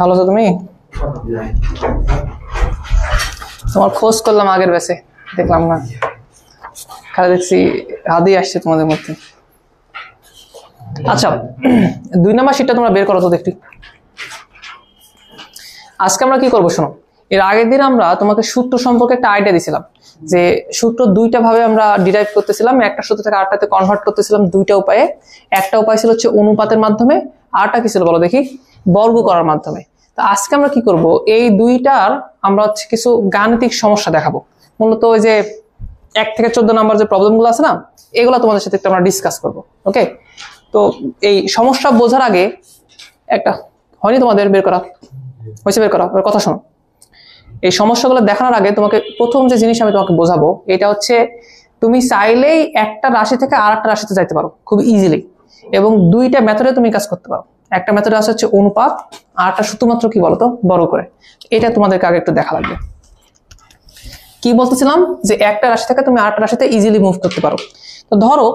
ভালো আছো তুমি? তোমার খোঁজ করলাম আগের ব্যাচে, দেখলাম না, খালি দেখছি হাদি আসছে তোমাদের মধ্যে। আচ্ছা, 2 নাম্বার শীটটা তোমরা বের করো তো দেখি। আজকে আমরা কি করবো শোনো, এর আগের দিন আমরা তোমাকে সূত্র সম্পর্কে একটা আইডিয়া দিয়েছিলাম যে সূত্র দুইটা ভাবে আমরা ডিরাইভ করতেছিলাম, একটা সূত্র থেকে আরেকটাতে কনভার্ট করতেছিলাম দুইটা উপায়ে। একটা উপায় ছিল হচ্ছে অনুপাতের মাধ্যমে, আরটা কি ছিল বলো দেখি, বর্গ করার মাধ্যমে। তো আজকে আমরা কি করব, এই দুইটার আমরা হচ্ছে কিছু গাণিতিক সমস্যা দেখাবো। মূলত ওই যে 1 থেকে 14 নাম্বার যে প্রবলেমগুলো আছে না, এগুলো তোমাদের সাথে একটু আমরা ডিসকাস করবো। ওকে, তো এই সমস্যা বোঝার আগে একটা হয়নি তোমাদের বের করা হয়েছে, বের করা কথা শোনো। এই সমস্যাগুলো দেখানোর আগে তোমাকে প্রথম যে জিনিস আমি তোমাকে বোঝাবো, এটা হচ্ছে তুমি চাইলেই একটা রাশি থেকে আর একটা রাশিতে যাইতে পারো খুব ইজিলি, এবং দুইটা মেথডে তুমি কাজ করতে পারো। একটা মেথড আছে হচ্ছে অনুপাত, আর একটা শুধুমাত্র কি বলতো বড় করে। এটা তোমাদেরকে আগে একটু দেখা লাগবে। কি বলতেছিলাম যে একটা রাশি থেকে তুমি আরেকটা রাশিতে ইজিলি মুভ করতে পারো। তো ধরো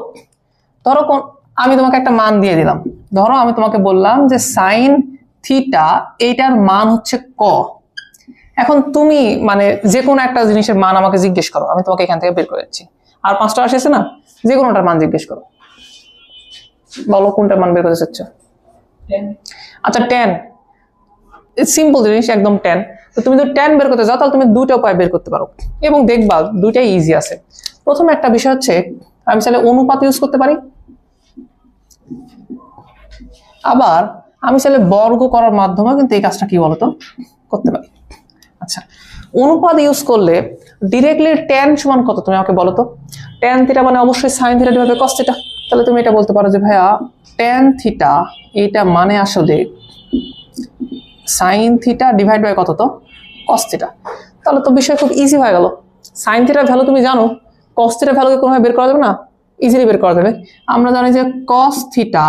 কোন আমি তোমাকে একটা মান দিয়ে দিলাম, ধরো আমি তোমাকে বললাম যে সাইন থিটা এইটার মান হচ্ছে ক। এখন তুমি মানে যে কোনো একটা জিনিসের মান আমাকে জিজ্ঞেস করো, আমি তোমাকে এখান থেকে বের করে দিচ্ছি। আর 5টা রাশি আছে না, যে কোনোটার মান জিজ্ঞেস করো, বলো কোনটার মান বের করতে চাচ্ছ। আচ্ছা 10, সিম্পল জিনিস একদম 10। তো তুমি যদি 10 বের করতে যাও তাহলে তুমি দুইটা উপায় বের করতে পারো এবং দেখবা দুইটাই ইজি আছে। প্রথমে একটা বিষয় হচ্ছে আমি চাইলে অনুপাত ইউজ করতে পারি, আবার আমি চাইলে বর্গ করার মাধ্যমে কিন্তু এই কাজটা কি বলতো করতে পারি। আচ্ছা, অনুপাত ইউজ করলে ডিরেক্টলি tan সমান কত তুমি আমাকে বলো তো। tan থিটা মানে অবশ্যই sin theta divide by cos theta. তাহলে তুমি এটা বলতে পারো যে ভাইয়া tan থিটা এটা মানে আসলে sin থিটা ডিভাইড বাই কত তো cos থিটা। তাহলে তো বিষয় খুব ইজি হয়ে গেল। sin থিটার ভ্যালু তুমি জানো, cos থিটার ভ্যালুকে কোনোভাবে বের করা যাবে না, ইজিলি বের করা যাবে। আমরা জানি যে cos থিটা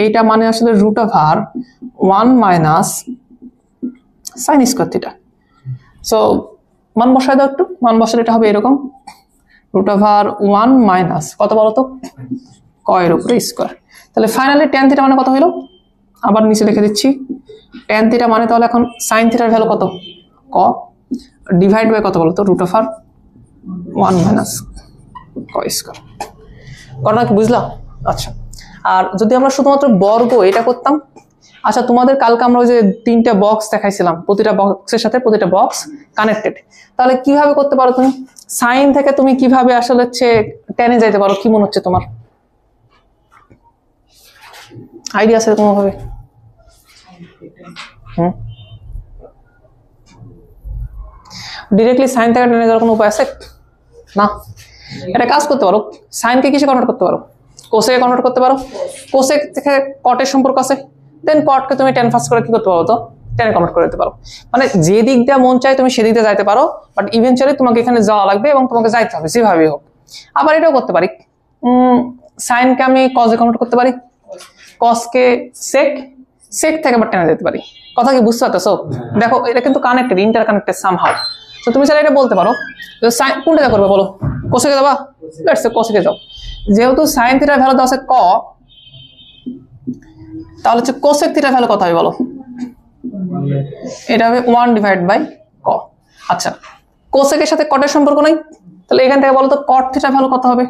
এইটা মানে আসলে √1 minus sin square theta. So মান বসায় দাও একটু, মান বসালে এটা হবে এরকম √1 মাইনাস কত বলতো ক এর উপরে স্কয়ার। তাহলে ফাইনালি tan থিটা মানে কত হলো, আবার নিচে লিখে দিচ্ছি tan থিটা মানে তাহলে এখন sin থিটার ভ্যালু কত ক ডিভাইড বাই কত বলতো √1 মাইনাস ক স্কয়ার। কথা কি বুঝলা? আচ্ছা, আর যদি আমরা শুধুমাত্র বর্গ এটা করতাম, আচ্ছা তোমাদের কালকে আমরা ওই যে 3টা বক্স দেখাইছিলাম, প্রতিটা বক্সের সাথে প্রতিটা বক্স কানেক্টেড, তাহলে কিভাবে করতে পারো তুমি সাইন থেকে তুমি কিভাবে আসলে হচ্ছে টেনে যাইতে পারো, কি মনে হচ্ছে তোমার আইডিয়া আছে কোনো ভাবে? ডিরেক্টলি সাইন থেকে টেনে যাওয়ার কোনো উপায় আছে না। এটা কাজ করতে পারো, সাইনকে কিসে কনভার্ট করতে পারো, কোসেকে কনভার্ট করতে পারো। কোসেক থেকে কটের সম্পর্ক আছে, দেন কটকে তুমি tan ফার্স্ট করে কি করতে পারো তো টেনে কনভার্ট করে দিতে পারো। মানে যে দিক দিয়ে মন চায় তুমি সেদিক দিয়ে যাইতে পারো, বাট ইভেনচুয়ালি তোমাকে এখানে যাওয়া লাগবে এবং তোমাকে যাইতে হবে যেভাবেই হোক। আবার এটাও করতে পারি, সাইনকে আমি কজে কনভার্ট করতে পারি, কসকে সেক, সেক থেকে আবার টেনে যেতে পারি। কথা কি বুঝতে পারতেছো? দেখো এটা কিন্তু কানেক্টেড, ইন্টার কানেক্টেড সামহাউ। তো তুমি চাইলে এটা বলতে পারো কোনটা করবে বলো, কোসেকে যাবা, লেটস সে কোসেকে যাও। যেহেতু সাইন থিটার ভ্যালু দেওয়া আছে ক, তাহলে হচ্ছে কোসেক থিটার ভ্যালু কত হবে বলো, এটা হবে 1 ডিভাইড বাই ক। আচ্ছা, কোসেকের সাথে কটের সম্পর্ক নাই, তাহলে এখান থেকে বলো তো কট থিটার ভ্যালু কত হবে,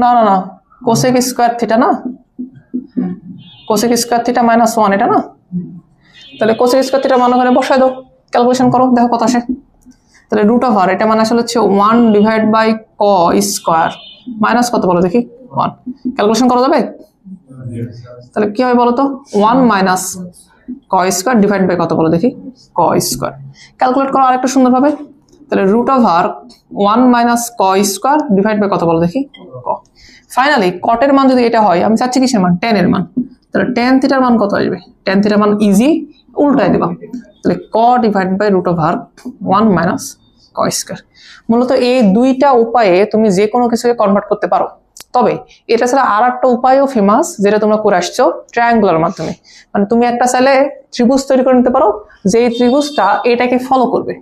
না না না কোসেক স্কয়ার থিটা না, কোসেক স্কয়ার থিটা মাইনাস 1 এটা না। তাহলে কোসেক স্কয়ার থিটা মান ওখানে বসায় দাও, ক্যালকুলেশন করো, দেখো কত আসে। তাহলে √, এটা মানে আসলে হচ্ছে 1 ডিভাইড বাই ক স্কয়ার মাইনাস কত বলো দেখি 1, ক্যালকুলেশন করা যাবে? তাহলে কি হবে বলো তো 1 মাইনাস ক স্কয়ার ডিভাইড বাই কত বলো দেখি ক স্কয়ার। ক্যালকুলেট করো আরেকটু সুন্দরভাবে, তাহলে √1 মাইনাস ক স্কয়ার ডিভাইড বাই কত বলো দেখি ক। ফাইনালি কটের মান যদি এটা হয়, আমি চাচ্ছি কিসের মান, tan এর মান, তাহলে tan থিটার মান কত আসবে, tan থিটার মান ইজি উল্টাই দিবা, তাহলে ক ডিভাইড বাই √1 মাইনাস ক স্কয়ার। মূলত এই দুইটা উপায়ে তুমি যে কোনো কিছুকে কনভার্ট করতে পারো। তবে এটা ছাড়া আর একটা উপায়ও ফেমাস যেটা তোমরা করে আসছো, ট্রায়াঙ্গুলার মাধ্যমে। মানে তুমি একটা চাইলে ত্রিভুজ তৈরি করে নিতে পারো, যে ত্রিভুজটা এটাকে ফলো করবে।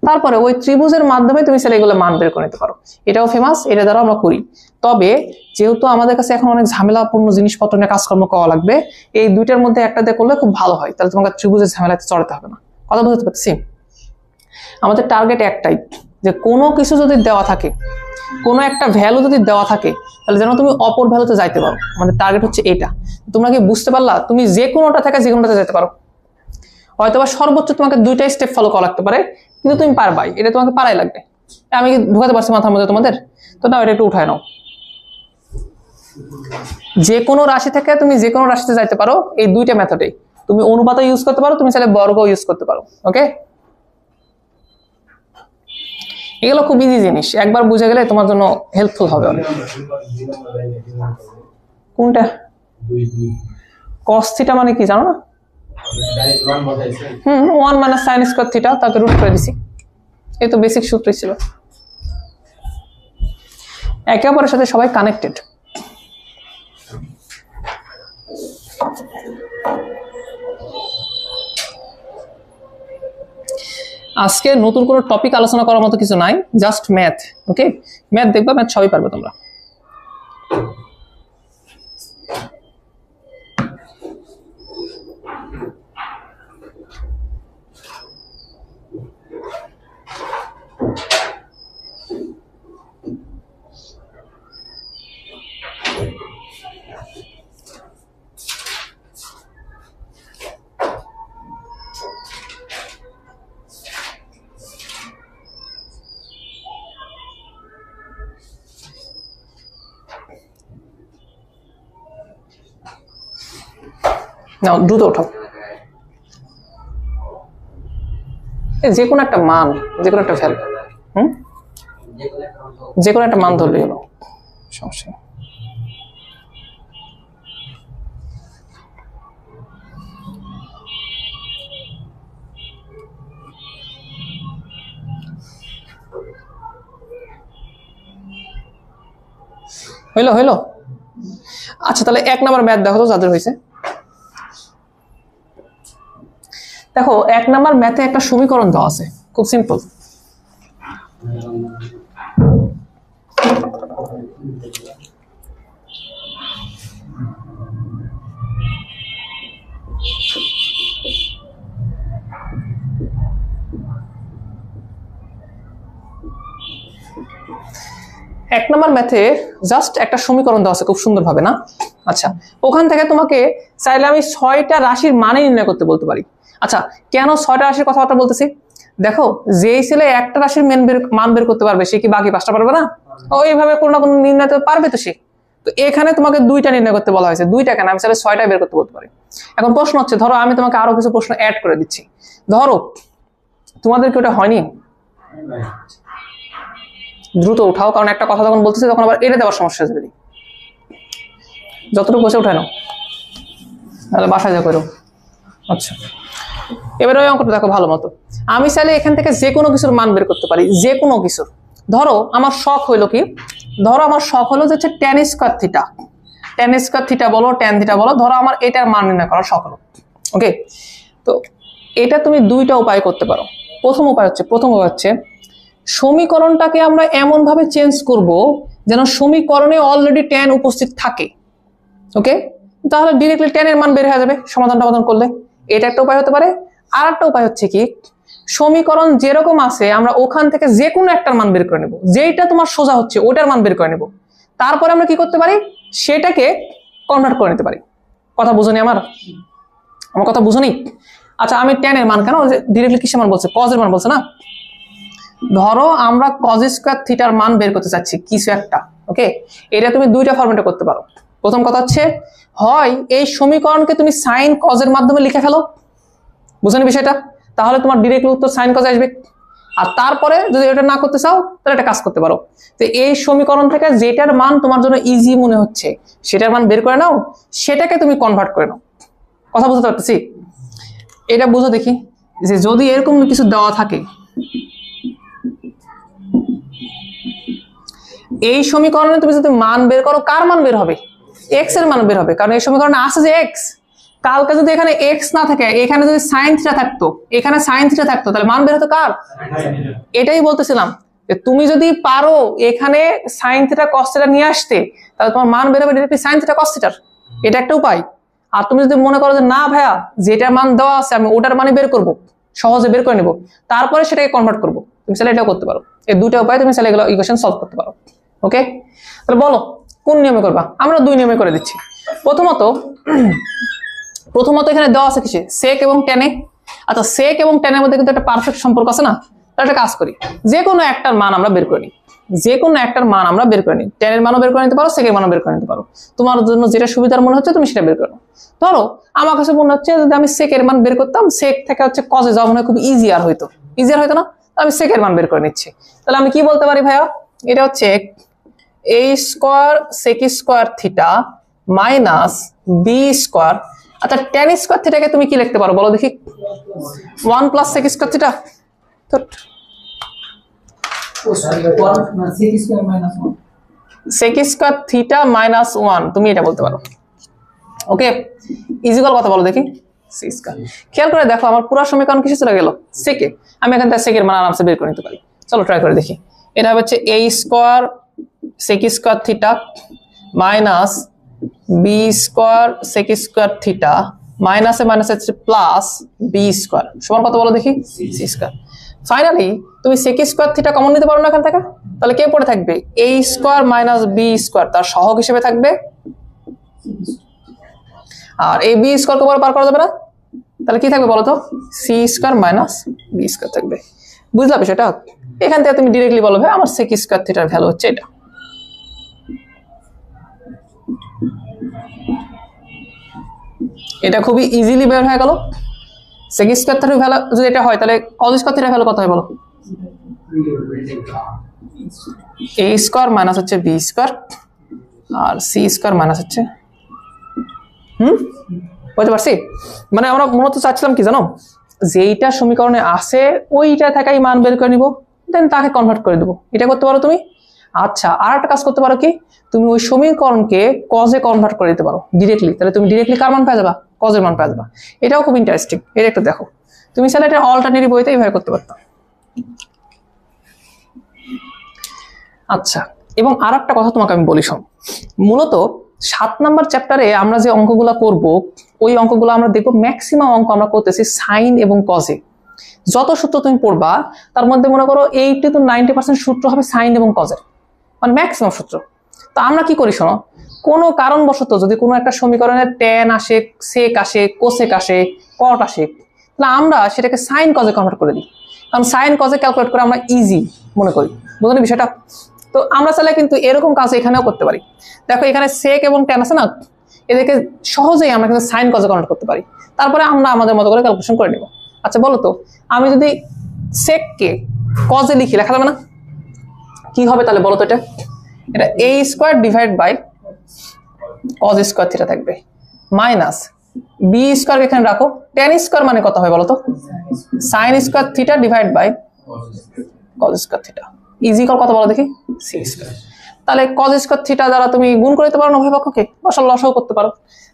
তারপরে ওই ত্রিভুজের মাধ্যমে তুমি চাইলে এগুলো মান বের করে নিতে পারো। এটাও ফেমাস, এটা দ্বারা আমরা করি। তবে যেহেতু আমাদের কাছে এখন অনেক ঝামেলাপূর্ণ জিনিসপত্র নিয়ে কাজকর্ম করা লাগবে, এই দুইটার মধ্যে একটা দিয়ে করলে খুব ভালো হয়, তাহলে তোমাকে ত্রিভুজের ঝামেলাতে চড়াতে হবে না। কথা বুঝতে পারছি? আমাদের টার্গেট একটাই, যে কোনো কিছু যদি দেওয়া থাকে, কোনো একটা ভ্যালু যদি দেওয়া থাকে, তাহলে যেন তুমি অপর ভ্যালুতে যাইতে পারো। আমাদের টার্গেট হচ্ছে এটা। তোমরা কি বুঝতে পারলা? তুমি যে কোনোটা থেকে যে কোনোটাতে যেতে পারো। হয়তোবা সর্বোচ্চ তোমাকে দুইটাই স্টেপ ফলো করা লাগতে পারে, কিন্তু তুমি পারবাই, এটা তোমাকে পারাই লাগবে। আমি কি ঢুকাতে পারছি মাথার মধ্যে তোমাদের? তো না, এটা একটু উঠায় নাও। যে কোনো রাশি থেকে তুমি যে কোনো রাশিতে যাইতে পারো এই দুইটা মেথডে। তুমি অনুপাতও ইউজ করতে পারো, তুমি চাইলে বর্গও ইউজ করতে পারো। ওকে, এগুলো খুব ইজি জিনিস, একবার বুঝে গেলে তোমার জন্য হেল্পফুল হবে অনেক। কোনটা? cos থিটা মানে কি জানো না? 1 - sin স্কয়ার থিটা, তাকে রুট করে দিছি। এই তো বেসিক সূত্রই ছিল। একে অপরের সাথে সবাই কানেক্টেড। আজকে নতুন কোনো টপিক আলোচনা করার মতো কিছু নাই, জাস্ট ম্যাথ। ওকে, ম্যাথ দেখবা, ম্যাথ সবই পারবে তোমরা। নাও দ্রুত ওঠাও। যে কোনো একটা মান, যে কোনো একটা ভ্যালু, যে কোনো একটা মান ধরলেই হলো, সমস্যা। হইলো হইলো। আচ্ছা, তাহলে 1 নাম্বার ম্যাথ দেখো তো যাদের হয়েছে। দেখো 1 নাম্বার ম্যাথে একটা সমীকরণ দেওয়া আছে, খুব সিম্পল। এক নম্বর ম্যাথে জাস্ট একটা সমীকরণ দেওয়া আছে খুব সুন্দর ভাবে, না? আচ্ছা, ওখান থেকে তোমাকে চাইলে আমি 6টা রাশির মানে নির্ণয় করতে বলতে পারি। আচ্ছা, কেন 6টা রাশির কথাবার্তা বলতেছি? দেখো, যেই ছেলে একটা রাশির মান বের করতে পারবে, সে কি বাকি 5টা পারবে না? ওইভাবে কোনো না কোনো নির্ণয় তো পারবে তো সে। তো এখানে তোমাকে 2টা নির্ণয় করতে বলা হয়েছে। 2টা কেন, আমি চাইলে 6টা বের করতে বলতে পারি। এখন প্রশ্ন হচ্ছে, ধরো আমি তোমাকে আরো কিছু প্রশ্ন অ্যাড করে দিচ্ছি। ধরো তোমাদের কি ওটা হয়নি? দ্রুত উঠাও, কারণ একটা কথা যখন বলতেছি তখন আবার এড়ে দেওয়ার সমস্যা হয়ে যাবে। যতটুকু বসে উঠায় নাও, তাহলে বাসায় যা করো। আচ্ছা, এবার ওই অঙ্কটা দেখো ভালো মতো। আমি চাইলে এখান থেকে যে কোনো কিছুর মান বের করতে পারি, যে কোনো কিছুর। ধরো আমার শখ হইলো কি, ধরো আমার শখ হলো যে tan square theta, tan square theta বলো, tan থিটা বলো, ধরো আমার এটার মান নির্ণয় করার শখ হলো। ওকে, তো এটা তুমি 2টা উপায় করতে পারো। প্রথম উপায় হচ্ছে সমীকরণটাকে আমরা এমন ভাবে চেঞ্জ করব যেন সমীকরণে অলরেডি tan উপস্থিত থাকে। ওকে, তাহলে ডিরেক্টলি tan এর মান বের হয়ে যাবে সমাধান করলে। এটা একটা উপায় হতে পারে। আর একটা উপায় হচ্ছে কি, সমীকরণ যেরকম আছে আমরা ওখান থেকে যে কোনো একটার মান বের করে নেব, যেটা তোমার সোজা হচ্ছে ওটার মান বের করে নেব। তারপরে আমরা কি করতে পারি, সেটাকে কনভার্ট করে নিতে পারি। কথা বুঝুনি আমার কথা বুঝুনি? আচ্ছা, আমি tan এর মান কেন ডিরেক্টলি কিসের মান বলছে, cos এর মান বলছে না? ধরো আমরা cos স্কয়ার থিটার মান বের করতে চাচ্ছি কিছু একটা। ওকে, এটা তুমি 2টা ফরম্যাটে করতে পারো। প্রথম কথা হচ্ছে, হয় এই সমীকরণকে তুমি sin cos এর মাধ্যমে লিখে ফেলো, বুঝেনি বিষয়টা? তাহলে তোমার ডিরেক্টলি উত্তর sin cos আসবে। আর তারপরে যদি এটা না করতে চাও, তাহলে একটা কাজ করতে পারো, যে এই সমীকরণ থেকে যেটার মান তোমার জন্য ইজি মনে হচ্ছে সেটার মান বের করে নাও, সেটাকে তুমি কনভার্ট করে নাও। কথা বুঝতে পারতেছি? এটা বুঝো দেখি, যে যদি এরকম কিছু দেওয়া থাকে, এই সমীকরণে তুমি যদি মান বের করো, কার মান বের হবে? x এর মান বের হবে, কারণ এই সমীকরণে আছে যে x। কালকে যদি এখানে এক্স না থাকে, এখানে যদি সাইন থিটা থাকতো, এখানে সাইন থিটা থাকতো, তাহলে মান বের হতো কার? এটাই বলতেছিলাম যে তুমি যদি পারো এখানে সাইন থিটা কস থিটা নিয়ে আসতে, তাহলে তোমার মান বের হবে ডিরেক্টলি সাইন থিটা কস থিটার। এটা একটা উপায়। আর তুমি যদি মনে করো যে না ভাইয়া যেটা মান দেওয়া আছে আমি ওটার মানে বের করব, সহজে বের করে নিব, তারপরে সেটাকে কনভার্ট করব, তুমি চাইলে এটাও করতে পারো। এই দুইটা উপায় তুমি চাইলে এগুলো ইকুয়েশন সলভ করতে পারো। ওকে, তাহলে বলো কোন নিয়মে করবা? আমরা দুই নিয়মে করে দিচ্ছি। প্রথমত এখানে দেওয়া আছে কিছু সেক এবং টেনে। আচ্ছা, সেক এবং টেনের মধ্যে কিন্তু একটা পারফেক্ট সম্পর্ক আছে না? তাহলে একটা কাজ করি, যে কোনো একটার মান আমরা বের করে নিই, যে কোনো একটার মান আমরা বের করে নিই। টেনের মানও বের করে নিতে পারো, সেকের মানও বের করে নিতে পারো, তোমার জন্য যেটা সুবিধার মনে হচ্ছে তুমি সেটা বের করো। ধরো আমার কাছে মনে হচ্ছে যদি আমি সেকের মান বের করতাম, সেক থেকে হচ্ছে কজে যাওয়া মনে হয় খুব ইজিয়ার হইতো না? আমি সেকের মান বের করে নিচ্ছি। তাহলে আমি কি বলতে পারি ভাইয়া, এটা হচ্ছে a square sec square theta minus B square. আচ্ছা, টেন স্কোয়ার থিটাকে তুমি কি লিখতে পারো বলো দেখি? 1 plus sec square theta. Sec square theta minus 1 তুমি এটা বলতে পারো। ওকে, ইজিক্যাল কথা বলো দেখি। C square. খেয়াল করে দেখো আমার পুরো সমীকরণ কিসে চলে গেল? সেকে। আমি এখান থেকে সেকের মান আরামসে বের করে নিতে পারি। চলো ট্রাই করে দেখি। এটা হচ্ছে a square sec square theta minus B square sec square theta মাইনাসে মাইনাসে হচ্ছে প্লাস বি স্কয়ার সমান কত বলো দেখি? C square. ফাইনালি তুমি সেক স্কয়ার থিটা কমন নিতে পারো না এখান থেকে, তাহলে কে পড়ে থাকবে? a square minus B square, তার সহগ হিসেবে থাকবে। আর এই বি স্কয়ার কে পার করা যাবে না, তাহলে কি থাকবে বলো তো? C square minus B square থাকবে। বুঝলা বিষয়টা? এখান থেকে তুমি ডিরেক্টলি বলো ভাই আমার সেক স্কয়ার থিটার ভ্যালু হচ্ছে এটা। এটা খুবই ইজিলি বের হয়ে গেল। সেক স্কয়ার থিটার ভ্যালু যদি এটা হয় তাহলে কজ স্কয়ার থিটার ভ্যালু কত হয় বলো? a স্কয়ার মাইনাস হচ্ছে বি স্কয়ার আর সি স্কয়ার মাইনাস হচ্ছে বুঝতে পারছি? মানে আমরা মূলত চাচ্ছিলাম কি জানো, যেইটা সমীকরণে আছে ওইটা থাকাই মান বের করে নিব, দেন তাকে কনভার্ট করে দেবো। এটা করতে পারো তুমি। আচ্ছা, আর একটা কাজ করতে পারো কি, তুমি ওই সমীকরণকে কজে কনভার্ট করে দিতে পারো ডিরেক্টলি, তাহলে তুমি ডিরেক্টলি কার মান পেয়ে যাবা? কজের মান পেয়ে যাবা। এটাও খুব ইন্টারেস্টিং। এটা একটু দেখো, তুমি চাইলে এটা অল্টারনেটিভ বইতে এইভাবে করতে পারতো। আচ্ছা, এবং আর একটা কথা তোমাকে আমি বলি শোন, মূলত 7 নাম্বার চ্যাপ্টারে আমরা যে অঙ্কগুলা করব, ওই অঙ্কগুলো আমরা দেখবো ম্যাক্সিমাম অঙ্ক আমরা করতেছি সাইন এবং কজে। যত সূত্র তুমি পড়বা তার মধ্যে মনে করো 80 to 90% সূত্র হবে সাইন এবং কজের, মানে ম্যাক্সিমাম সূত্র। তো আমরা কি করি শোনো, কোনো কারণবশত যদি কোনো একটা সমীকরণের ট্যান আসে, সেক আসে, কোসেক আসে, কট আসে, তাহলে আমরা সেটাকে সাইন কজে কনভার্ট করে দিই, কারণ সাইন কজে ক্যালকুলেট করে আমরা ইজি মনে করি। বুঝলি বিষয়টা? তো আমরা চাইলে কিন্তু এরকম কাজ এখানেও করতে পারি। দেখো এখানে সেক এবং ট্যান আছে না, এদেরকে সহজেই আমরা কিন্তু সাইন কজে কনভার্ট করতে পারি, তারপরে আমরা আমাদের মতো করে ক্যালকুলেশন করে নেব। আচ্ছা বলো তো, আমি যদি সেককে কজে লিখি, লেখা যাবে না? কি হবে তাহলে বলো তো? এটা a square divide by cos square theta থাকবে মাইনাস বি স্কয়ার এখানে রাখো, ট্যান স্কয়ার মানে কত হয় বলো তো? Sine square theta divide by cos square theta equal কত বলো দেখি? C square. তাহলে কজ স্কয়ার থিটা দ্বারা তুমি গুণ করে দিতে পারো উভয় পক্ষকে, বসাল লসাও করতে পারো।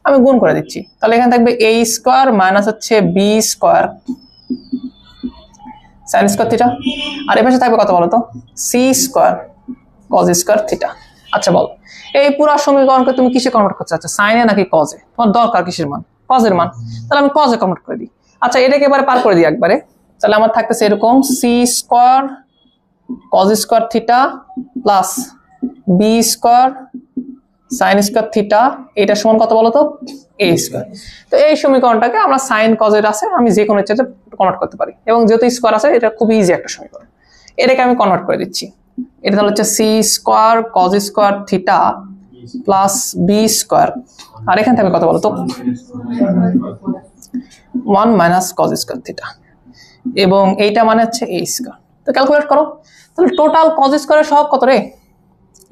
আমি গুণ করে দিচ্ছি, তাহলে এখানে থাকবে a স্কয়ার মাইনাস হচ্ছে B square sine square theta, আর এর পাশে থাকবে কত বলো তো? C square cos square theta. আচ্ছা বল, এই পুরো সমীকরণকে তুমি কিসে কনভার্ট করতে চাচ্ছ, সাইনে নাকি কজে? তোমার দরকার কিসের মান? কজের মান। তাহলে আমি কজে কনভার্ট করে দিই। আচ্ছা, এটাকে এবারে পার করে দিই একবারে, তাহলে আমার থাকতেছে এরকম C square cos square theta plus B square sine square theta, এটা সমান কত বলো তো? a square. তো এই সমীকরণটাকে আমরা সাইন কজের আছে আমি যে কোনো ইচ্ছাতে কনভার্ট করতে পারি, এবং যেহেতু স্কয়ার আছে এটা খুব ইজি একটা সমীকরণ, এটাকে আমি কনভার্ট করে দিচ্ছি। এটা তাহলে হচ্ছে C square cos square theta plus B square, আর এখান থেকে কত বলো তো? 1 মাইনাস কজ স্কয়ার থিটা, এবং এইটা মানে হচ্ছে a স্কয়ার। তো ক্যালকুলেট করো, তাহলে টোটাল কজ স্কয়ারের সহগ কত রে?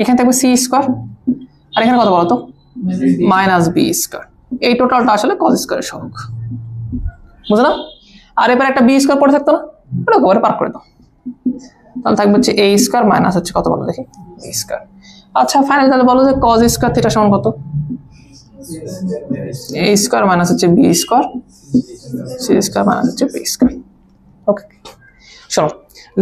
এখানে থাকবে সি স্কয়ার, আর এখানে কত বলো তো? Minus B square. এই টোটালটা আসলে কজ স্কয়ারের সহগ, বুঝলা? আর এবার একটা বি স্কয়ার পড়ে থাকতো না, ওটা গোবরে পার করে দাও, তাহলে থাকবে হচ্ছে a স্কয়ার মাইনাস হচ্ছে কত বলো দেখি? a square. আচ্ছা ফাইনালি তাহলে বলো যে কজ স্কয়ার থিটা সমান কত? এ স্কোয়ার মাইনাস হচ্ছে B square, C square minus হচ্ছে বি স্কোয়ার। ওকে, শোনো,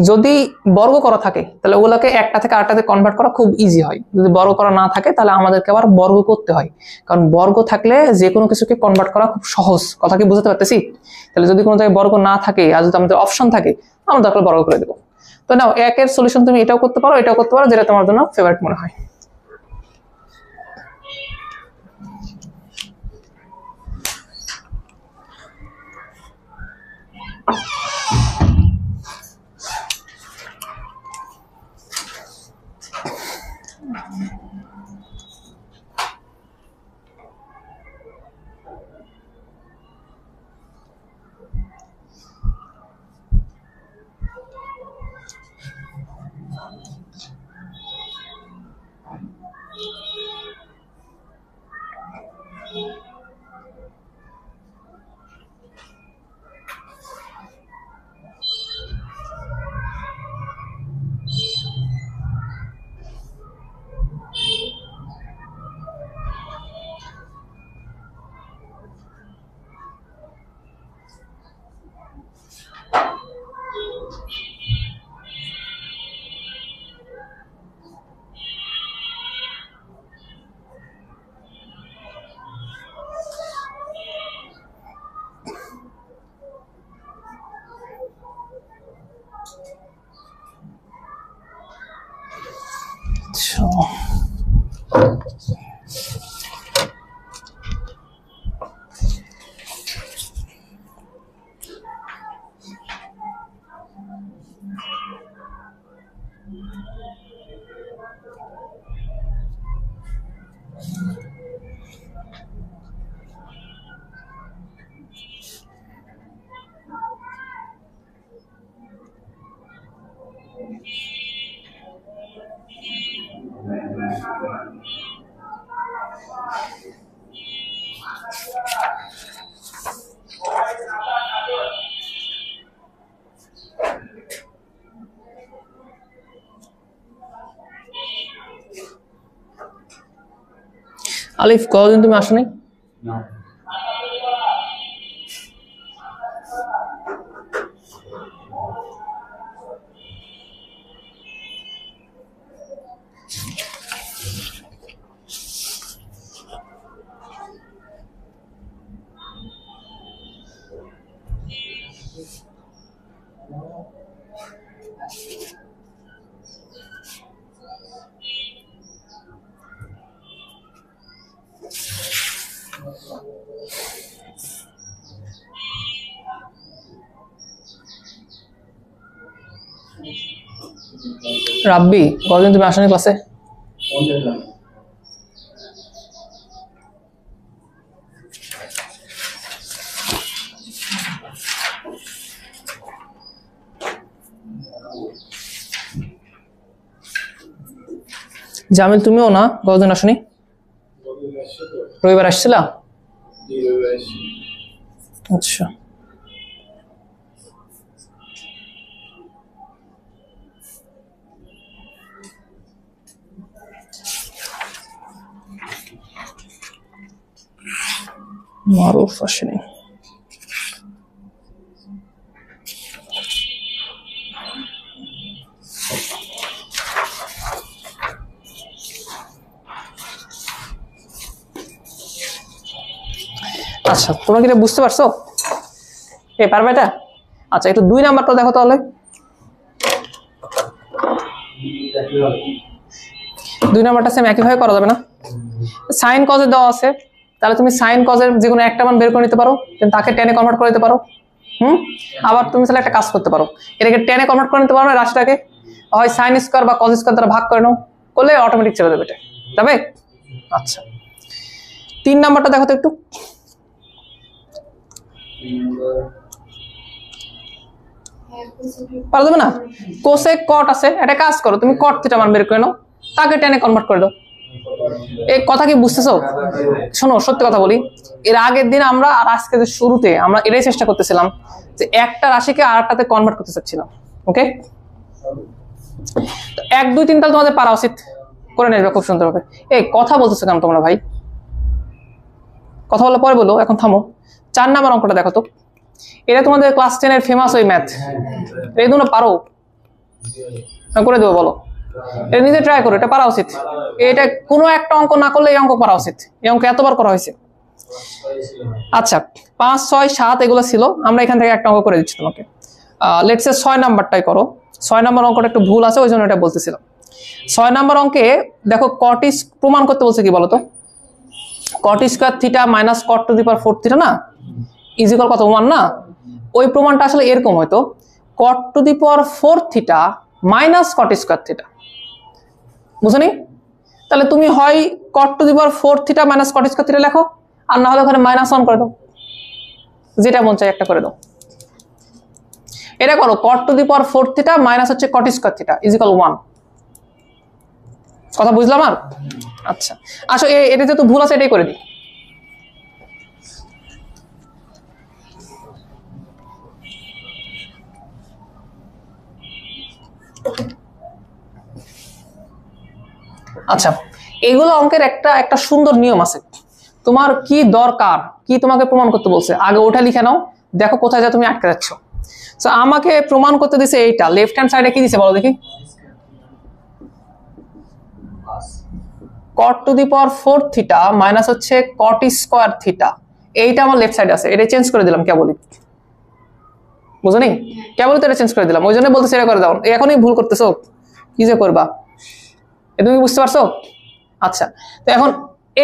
যদি বর্গ করা থাকে তাহলে ওগুলোকে একটা থেকে আরেকটাতে কনভার্ট করা খুব ইজি হয়। যদি বর্গ করা না থাকে তাহলে আমাদেরকে আবার বর্গ করতে হয়, কারণ বর্গ থাকলে যে কোনো কিছুকে কনভার্ট করা খুব সহজ। কথা কি বুঝতে পারতেছি? তাহলে যদি কোনো জায়গায় বর্গ না থাকে আর যদি আমাদের অপশন থাকে, আমরা দরকার বর্গ করে দেবো। তো নাও, একের সলিউশন তুমি এটাও করতে পারো, এটাও করতে পারো, যেটা তোমার জন্য ফেভারিট মনে হয়। আলিফ, কতদিন তুমি আসো নাই? রাব্বি, কতদিন তুমি আসো নাই ক্লাসে? জামিল, তুমিও না? কতদিন আসনি? রবিবার আসছিলা? আচ্ছা, মারুফ আসেনি। আচ্ছা, তোমরা কি এটা বুঝতে পারছো? পারবে এটা? আচ্ছা, একটু 2 নাম্বারটা দেখো তাহলে। 2 নাম্বারটা সেম একইভাবে করা যাবে না? সাইন কজে দেওয়া আছে, তাহলে তুমি সাইন কজের যে কোনো একটা মান বের করে নিতে পারো, তাকে টেনে কনভার্ট করে নিতে পারো। আবার তুমি তাহলে একটা কাজ করতে পারো, এটাকে টেনে কনভার্ট করে নিতে পারো না, রাশিটাকে হয় সাইন স্কোয়ার বা কজ স্কোয়ার দ্বারা ভাগ করে নাও, করলে অটোমেটিক চলে যাবে। এটা যাবে? আচ্ছা, 3 নাম্বারটা দেখো তো একটু। পারা যাবে না? কোসেক কট আছে, একটা কাজ করো, তুমি কট থিটা মান বের করে নাও, তাকে টেনে কনভার্ট করে দাও। এই কথা কি বুঝতেছো? শোনো, সত্যি কথা বলি, এর আগের দিন আমরা আর আজকে যে শুরুতে আমরা এটাই চেষ্টা করতেছিলাম যে একটা রাশিকে আর একটাতে কনভার্ট করতে চাচ্ছিলাম। ওকে, 1, 2, 3 তাহলে তোমাদের পারা উচিত, করে নেবে খুব সুন্দরভাবে। এই কথা বলতেছো কেন তোমরা ভাই? কথা বলে পরে বলো, এখন থামো। 4 নাম্বার অঙ্কটা দেখো তো, এটা তোমাদের ক্লাস 10 এর ফেমাস ওই ম্যাথ, এই দুটো পারো? করে দেবো বলো, এটা নিজে ট্রাই করো, এটা পারা উচিত। এটা কোনো একটা অঙ্ক না করলে এই অঙ্ক পারা উচিত, এই অঙ্ক এতবার করা হয়েছে। আচ্ছা 5, 6, 7 এগুলো ছিল, আমরা এখান থেকে একটা অঙ্ক করে দিচ্ছি তোমাকে। লেটস সে 6 নাম্বারটাই করো। 6 নাম্বার অঙ্কটা একটু ভুল আছে, ওই জন্য এটা বলতেছিলাম। 6 নাম্বার অঙ্কে দেখো কট প্রমাণ করতে বলছে কি বলতো, cot square theta minus cot to the power 4 theta না ইজিক্যাল কত 1 না। ওই প্রমাণটা আসলে এরকম হয়তো, cot to the power 4 theta minus cot square theta, বুঝনি? তাহলে তুমি হয় cot to the power 4 theta minus cot square theta লেখো, আর না হলে ওখানে -1 করে দাও, যেটা মন চাই একটা করে দাও। এটা করো, cot to the power 4 theta minus হচ্ছে কট স্কোয়ার থিটা ইজিক্যাল 1। কথা বুঝলাম? আর আচ্ছা আসো, এটা যেহেতু ভুল আছে এটাই করে দিই। আচ্ছা এগুলো অঙ্কের একটা সুন্দর নিয়ম আছে, তোমার কি দরকার, কি তোমাকে প্রমাণ করতে বলছে আগে ওটা লিখে নাও, দেখো কোথায় যা তুমি আটকে যাচ্ছ। তো আমাকে প্রমাণ করতে দিছে এইটা, লেফট হ্যান্ড সাইডে কি দিছে বলো দেখি, cot to the power 4 theta minus হচ্ছে কট স্কোয়ার থিটা, এইটা আমার লেফট সাইডে আছে, এটা চেঞ্জ করে দিলাম কেবলই, বুঝো নি? কেবলই তো এটা চেঞ্জ করে দিলাম, ওই জন্য বলতেছি এটা করে দাও। এখনই ভুল করতেছো, কি যে করবা, তুমি বুঝতে পারছো? আচ্ছা তো এখন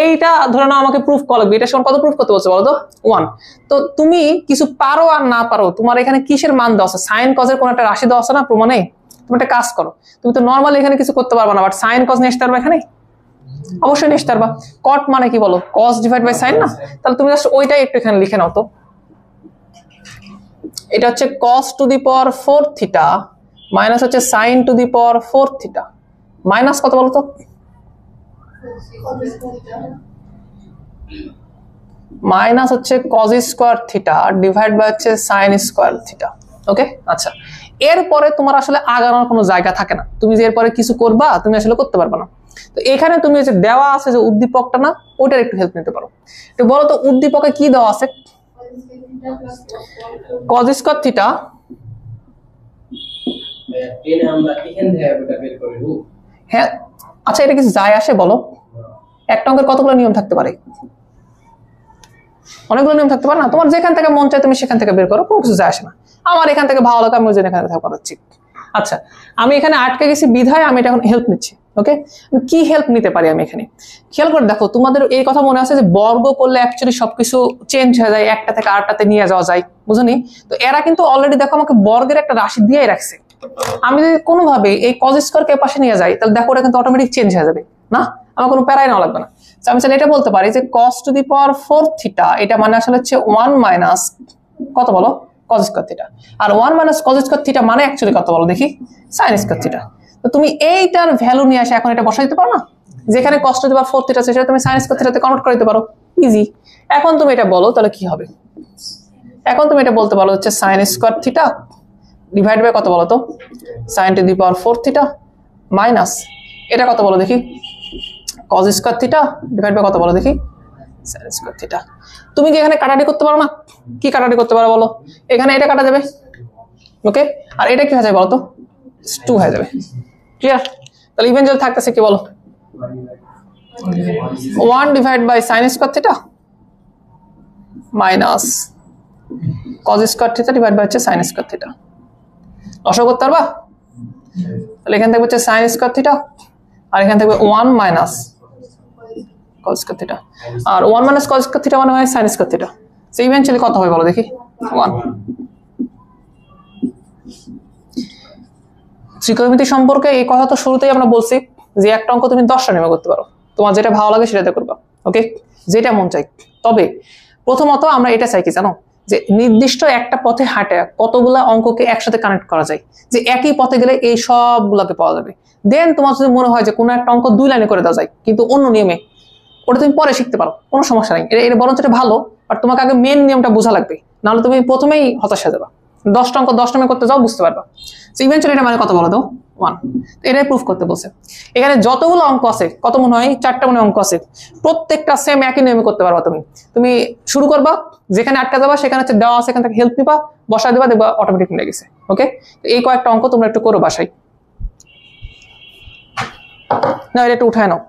এইটা ধরে নাও আমাকে প্রুফ করা লাগবে, এটা সমান কত প্রুফ করতে বলছে বলো তো 1। তো তুমি কিছু পারো আর না পারো, তোমার এখানে কিসের মান দেওয়া আছে, সাইন কজের কোন একটা রাশি দেওয়া আছে না প্রমাণে, তুমি একটা কাজ করো, তুমি তো নর্মালি এখানে কিছু করতে পারবা না, বাট সাইন কজ নিয়ে আসতে পারবা এখানে, অবশ্যই নিয়ে আসতে পারবা। কট মানে কি বলো, কস ডিভাইড বাই সাইন না, তাহলে তুমি জাস্ট ওইটাই একটু এখানে লিখে নাও তো, এটা হচ্ছে cos to the power 4 theta minus হচ্ছে sine to the power 4 theta, minus কত বলো তো, মাইনাস হচ্ছে cos square theta divide by হচ্ছে সাইন স্কোয়ার থিটা। ওকে আচ্ছা, এরপরে তোমার আসলে আগানোর কোনো জায়গা থাকে না, তুমি যে এরপরে কিছু করবা তুমি আসলে করতে পারবে না। তো এখানে তুমি যে দেওয়া আছে যে উদ্দীপকটা না, ওটার একটু হেল্প নিতে পারো। তো বলো তো উদ্দীপকে কি দেওয়া আছে, কজ স্কোয়ার থিটা, হ্যাঁ আচ্ছা এটা কিছু যায় আসে বলো, একটা অঙ্কের কতগুলো নিয়ম থাকতে পারে, অনেকগুলো নিয়ম থাকতে পারে না, তোমার যেখান থেকে মন চায় তুমি সেখান থেকে বের করো, কোনো কিছু যায় আসে না। আমার এখান থেকে ভালো লাগে, আমি ওই জন্য এখান থেকে করাচ্ছি। আচ্ছা আমি এখানে আটকে গেছি বিধায় আমি এটা এখন হেল্প নিচ্ছি। ওকে কি হেল্প নিতে পারি আমি এখানে, খেয়াল করে দেখো, তোমাদের এই কথা মনে আছে যে বর্গ করলে অ্যাকচুয়ালি সবকিছু চেঞ্জ হয়ে যায়, একটা থেকে আরেকটাতে নিয়ে যাওয়া যায়, বুঝনি? তো এরা কিন্তু অলরেডি দেখো আমাকে বর্গের একটা রাশি দিয়েই রাখছে, আমি যদি কোনোভাবে এই কজ স্কোয়ারকে পাশে নিয়ে যাই তাহলে দেখো ওটা কিন্তু অটোমেটিক চেঞ্জ হয়ে যাবে না, আমার কোনো প্যারাই নেওয়া লাগবে না। আমি চাইলে এটা বলতে পারি যে cos two the power 4 theta, এটা মানে আসলে হচ্ছে 1 মাইনাস কত বলো cos স্কয়ার থিটা, আর 1 মাইনাস cos স্কয়ার থিটা মানে অ্যাকচুয়ালি কত বলো দেখি sin স্কয়ার থিটা। তো তুমি এইটার ভ্যালু নিয়ে আসে এখন এটা বসাই দিতে পারো না, যেখানে cos two the power 4 theta আছে সেটা তুমি sin স্কয়ার থিটাতে কনভার্ট করে দিতে পারো, ইজি। এখন তুমি এটা বলো তাহলে কি হবে, এখন তুমি এটা বলতে পারো হচ্ছে sin square theta divide by কত বলো তো sin to the power 4 theta minus এটা কত বলো দেখি cos square theta divide by কত বলো দেখি sin স্কয়ার থিটা। তুমি কি এখানে কাটাকাটি করতে পারো না, কি কাটাকাটি করতে পারো বলো, এখানে এটা কাটা যাবে, ওকে, আর এটা কি হয়ে যাবে বলো তো 2 হয়ে যাবে, ক্লিয়ার? তাহলে ইভেনচুয়ালি থাকতেছে কি বলো 1 divide by sin square theta minus cos square theta divide by হচ্ছে sin স্কয়ার থিটা। লসাগু করতে পারবা? তাহলে এখান থেকে হচ্ছে sin স্কয়ার থিটা আর এখান থেকে 1 মাইনাস cos স্কয়ার থিটা, আর 1 মাইনাস cos স্কয়ার থিটা মানে হয় sin square theta. So eventually কত হবে বলো দেখি 1। ত্রিকোণমিতি সম্পর্কে এই কথা তো শুরুতেই আমরা বলছি যে একটা অঙ্ক তুমি 10টা নিয়মে করতে পারো, তোমার যেটা ভালো লাগে সেটাতে করবা, ওকে, যেটা মন চাই। তবে প্রথমত আমরা এটা চাই কি জানো, যে নির্দিষ্ট একটা পথে হাঁটে কতগুলা অঙ্ককে একসাথে কানেক্ট করা যায়, যে একই পথে গেলে এই সবগুলোকে পাওয়া যাবে। দেন তোমার যদি মনে হয় যে কোনো একটা অঙ্ক 2 লাইনে করে দেওয়া যায় কিন্তু অন্য নিয়মে, ওটা তুমি পরে শিখতে পারো, কোনো সমস্যা নেই, এটা বরঞ্চ এটা ভালো, বাট তোমাকে আগে মেন নিয়মটা বোঝা লাগবে, নাহলে তুমি প্রথমেই হতাশ হয়ে যাবা। 10টা অঙ্ক 10 নামে করতে যাও বুঝতে পারবা। সো ইভেন্চুয়ালি এটা মানে কত বলো তো 1। এটাই প্রুফ করতে বলছে। এখানে যতগুলো অঙ্ক আছে, কত মনে হয় 4টা মনে অঙ্ক আছে, প্রত্যেকটা সেম একই নিয়মে করতে পারবা। তুমি শুরু করবা, যেখানে আটকা যাবা সেখানে হচ্ছে দেওয়া আছে, এখান থেকে হেল্প নিবা, বসায় দিবা, দেখবা অটোমেটিক মিলে গেছে। ওকে, এই কয়েকটা অঙ্ক তোমরা একটু করো বাসায়। না এটা একটু উঠায় নাও।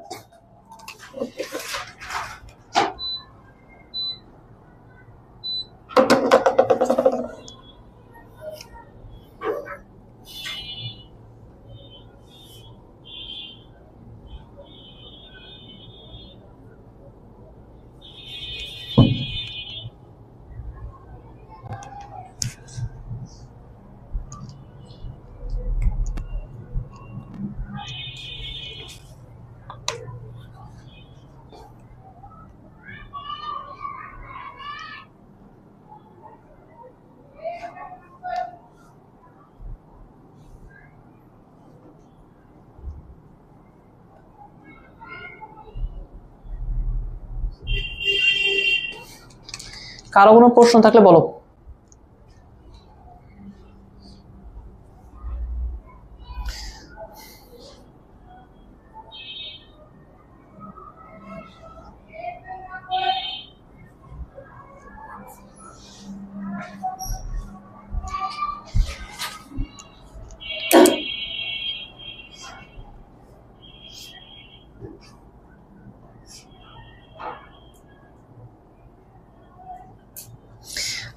কারো কোনো প্রশ্ন থাকলে বলো।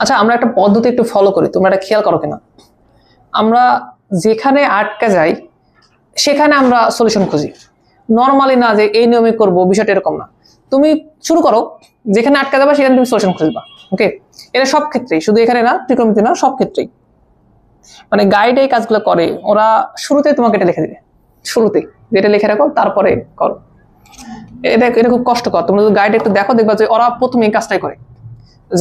আচ্ছা, আমরা একটা পদ্ধতি একটু ফলো করি, তোমরা এটা খেয়াল করো কিনা। আমরা যেখানে আটকে যাই সেখানে আমরা সলিউশন খুঁজি, নর্মালি না যে এই নিয়মে করবো, বিষয়টা এরকম না। তুমি শুরু করো, যেখানে আটকে যাবে সেখানে তুমি সলিউশন খুঁজবা। ওকে, এটা সব ক্ষেত্রেই, শুধু এখানে না, ত্রিকোণমিতি না, সব ক্ষেত্রেই। মানে গাইড এই কাজগুলো করে, ওরা শুরুতে তোমাকে এটা লিখে দিবে, শুরুতে যেটা লিখে রাখো তারপরে করো। এটা খুব কষ্টকর। তোমরা যদি গাইড একটু দেখো, দেখবা যে ওরা প্রথমে এই কাজটাই করে।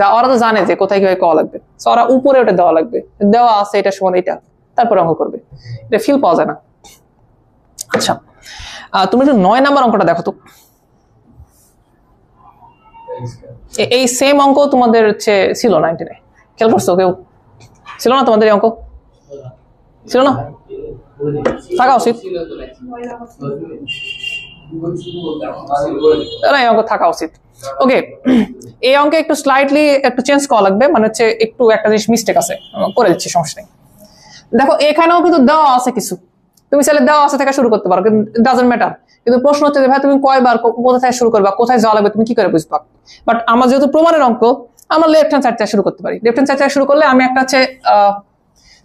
যা ওরা তো জানে যে কোথায় কিভাবে কওয়া লাগবে, ওরা উপরে ওটা দেওয়া লাগবে, দেওয়া আছে এটা সমান এটা, তারপরে অঙ্ক করবে। এটা ফিল পাওয়া যায় না। আচ্ছা, তুমি একটু 9 নাম্বার অঙ্কটা দেখো তো। এই সেম অঙ্ক তোমাদের হচ্ছে ছিল 99, খেয়াল করছো? কেউ ছিল না তোমাদের এই অঙ্ক? ছিল না? থাকা উচিত, এই অঙ্ক থাকা উচিত। ওকে, এই অঙ্কে একটু স্লাইটলি একটু চেঞ্জ করা লাগবে, মানে হচ্ছে একটু একটা জিনিস মিস্টেক আছে, করে দিচ্ছি, সমস্যা নেই। দেখো এখানেও কিন্তু দেওয়া আছে কিছু, তুমি চাইলে দেওয়া আছে থেকে শুরু করতে পারো, কিন্তু ডাজন্ট ম্যাটার। কিন্তু প্রশ্ন হচ্ছে যে ভাই তুমি কয়বার কোথা থেকে শুরু করবা, কোথায় যাওয়া লাগবে, তুমি কি করে বুঝবা? বাট আমার যেহেতু প্রমাণের অঙ্ক, আমরা লেফট হ্যান্ড সাইড থেকে শুরু করতে পারি। লেফট হ্যান্ড সাইড থেকে শুরু করলে আমি একটা হচ্ছে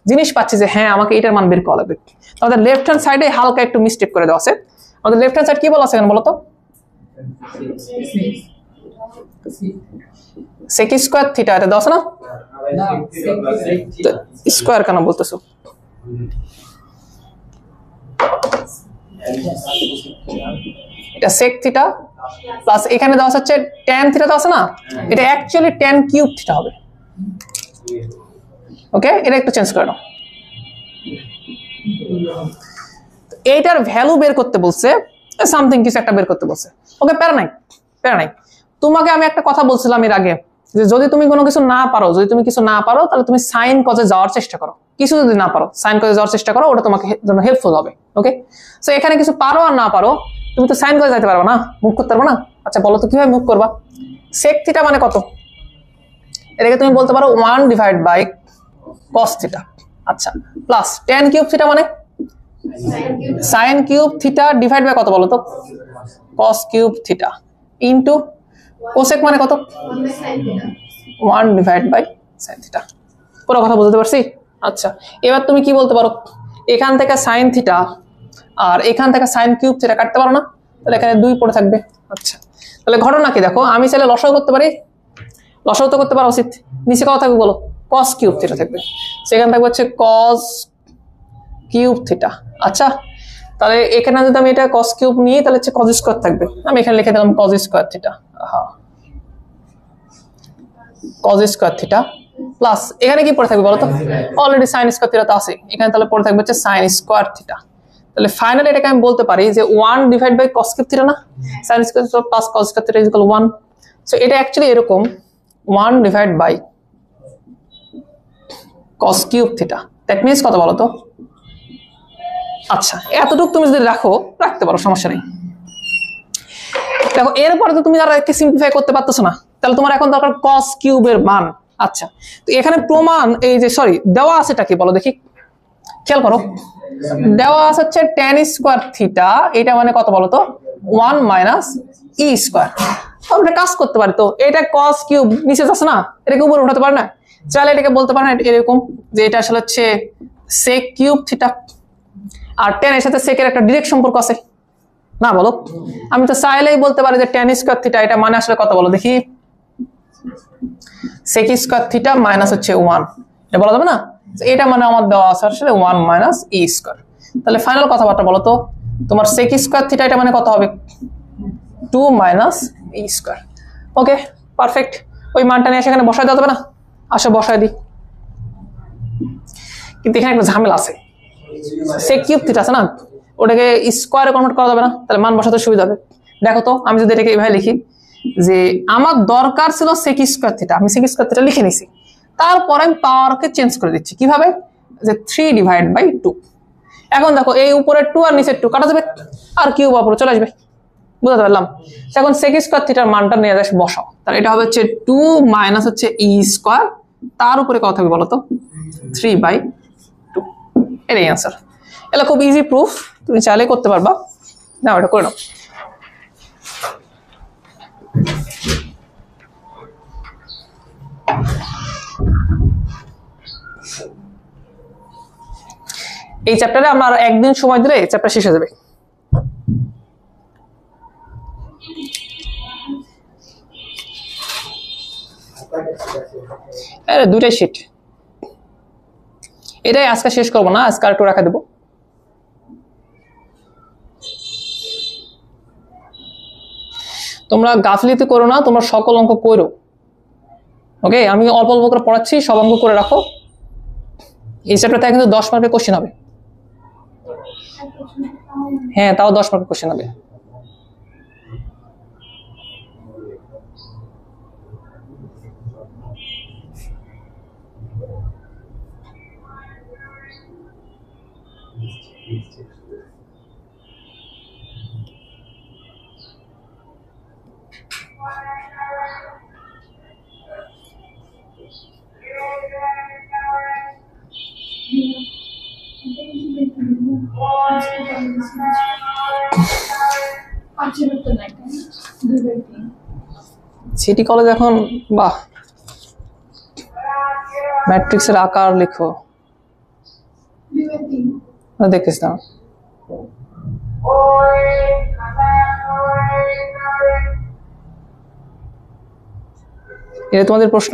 জিনিস পাচ্ছি যে হ্যাঁ আমাকে এটার মান বের করা লাগবে। আমাদের লেফট হ্যান্ড সাইডে হালকা একটু মিস্টেক করে দেওয়া আছে। আমাদের লেফট হ্যান্ড সাইড কি বলা আছে বলো তো? sec স্কয়ার থিটা, এটা দেওয়া আছে না? স্কয়ার কেন বলতেছো? এটা sec থিটা প্লাস এখানে দেওয়া হচ্ছে tan থিটা, দেওয়া আছে না? এটা অ্যাকচুয়ালি tan কিউব থিটা হবে। ওকে, এটা একটু চেঞ্জ করে নাও। এইটার ভ্যালু বের করতে বলছে, সামথিং কিছু একটা বের করতে বলছে। ওকে, প্যারা নাই, প্যারা নাই। তোমাকে আমি একটা কথা বলছিলাম এর আগে, যে যদি তুমি কোনো কিছু না পারো, যদি তুমি কিছু না পারো, তাহলে তুমি সাইন কজে যাওয়ার চেষ্টা করো। কিছু যদি না পারো, সাইন কজে যাওয়ার চেষ্টা করো, ওটা তোমাকে জন্য হেল্পফুল হবে। ওকে, সো এখানে কিছু পারো আর না পারো, তুমি তো সাইন কজে যাইতে পারবে না, মুভ করতে পারবে না। আচ্ছা বলো তো কিভাবে মুভ করবা? সেক থিটা মানে কত? এটাকে তুমি বলতে পারো 1 ডিভাইড বাই cos থিটা। আচ্ছা, প্লাস tan কিউব থিটা মানে sin cube theta divide by কত বলো তো? cos cube theta into cosec মানে কত? 1 ডিভাইড বাই sin থিটা। পুরো কথা বুঝতে পারছি? আচ্ছা, এবার তুমি কি বলতে পারো? এখান থেকে sin থিটা আর এখান থেকে sin কিউব থিটা কাটতে পারো না? তাহলে এখানে 2 পড়ে থাকবে। আচ্ছা, তাহলে ঘটনা কি দেখো, আমি চাইলে লসাগু করতে পারি, লসাগু তো করতে পারা উচিত। নিচে কত থাকবে বলো? cos কিউব থিটা থাকবে, সেখানে থাকবে হচ্ছে cos কিউব থিটা। আচ্ছা, তাহলে এখানে যদি আমি এটা cos কিউব নিই, তাহলে হচ্ছে cos স্কয়ার থাকবে। আমি এখানে লিখে দিলাম cos স্কয়ার থিটা। হ্যাঁ, cos স্কয়ার থিটা প্লাস এখানে কি পড়ে থাকবে বলো তো? অলরেডি sin স্কয়ার থিটা তো আছে এখানে, তাহলে পড়ে থাকবে হচ্ছে sin স্কয়ার থিটা। তাহলে ফাইনালি এটাকে আমি বলতে পারি যে 1 divide by cos cube theta না, sin square theta plus cos square theta equal 1। So এটা অ্যাকচুয়ালি এরকম 1 divide by cos cube theta. That means কত বলো তো? আচ্ছা, এতটুকু তুমি যদি রাখতে পারো, সমস্যা নেই। দেখো এরপরে তো তুমি আর একে সিম্পলিফাই করতে পারতেছো না, তাহলে তোমার এখন দরকার cos কিউবের মান। আচ্ছা, তো এখানে প্রমাণ এই যে সরি দেওয়া আছেটা কি বলো দেখি, খেয়াল করো। দেওয়া আছে হচ্ছে tan স্কয়ার থিটা, এটা মানে কত বলো তো? 1 মাইনাস ই স্কয়ার। আমরা কাজ করতে পারি তো, এটা cos কিউব নিচে আছে না, এটাকে উপরে উঠাতে পারে না? চাইলে এটাকে বলতে পারে না এরকম যে এটা আসলে হচ্ছে sec কিউব থিটা, আর tan এর সাথে sec এর একটা ডাইরেক্ট সম্পর্ক আছে না বলো? আমি তো চাইলেই বলতে পারি যে tan স্কয়ার থিটা এটা মানে আসলে কত বলো দেখি? sec স্কয়ার থিটা মাইনাস হচ্ছে 1, এটা বলা যাবে না? এটা মানে আমার দেওয়া আছে আসলে 1 মাইনাস ই স্কয়ার। তাহলে ফাইনাল কথাবার্তা বলো তো, তোমার sec স্কয়ার থিটা এটা মানে কত হবে? 2 মাইনাস ই স্কয়ার। ওকে, পারফেক্ট। ওই মানটা নিয়ে সেখানে বসায় দেওয়া যাবে না? আসো বসায় দিই, কিন্তু এখানে একটা ঝামেলা আছে। sec কিউব থিটা আছে না, ওটাকে স্কয়ারে কনভার্ট করা যাবে না, তাহলে মান বসাতে সুবিধা হবে। দেখো তো, আমি যদি এটাকে এভাবে লিখি যে আমার দরকার ছিল sec স্কয়ার থিটা, আমি sec স্কয়ার থিটা লিখে নিছি, তারপর আমি পাওয়ারকে চেঞ্জ করে দিচ্ছি। কিভাবে? যে 3/2। এখন দেখো এই উপরের 2 আর নিচের 2 কাটা যাবে, আর কিউব উপরে চলে আসবে। বুঝতে পারলাম? এখন sec স্কয়ার থিটার মানটা নিয়ে যাস বসাও, তাহলে এটা হবে হচ্ছে 2 মাইনাস হচ্ছে ই স্কয়ার, তার উপরে কত হবে বলো তো? 3/2। এটাই অ্যান্সার। এটা খুব ইজি প্রুফ, তুমি চাইলে করতে পারবা। না ওটা করে নাও। এই চ্যাপ্টারে আমরা একদিন সময় দিলে চ্যাপ্টার শেষ হয়ে যাবে। আরে দুইটাই শিট, এটাই আজকে শেষ করবো না, আজকে আরেকটু রাখা দেবো। তোমরা গাফলিতে করো না, তোমরা সকল অঙ্ক করো। ওকে, আমি অল্প অল্প করে পড়াচ্ছি, সব অঙ্ক করে রাখো। এই চ্যাপ্টারটা কিন্তু 10 মার্কের কোশ্চেন হবে। হ্যাঁ, তাও 10 মার্কের কোশ্চেন হবে। সিটি কলেজ এখন বাহ, ম্যাট্রিক্সের আকার লিখো দেখতেছি না। এটা তোমাদের প্রশ্ন?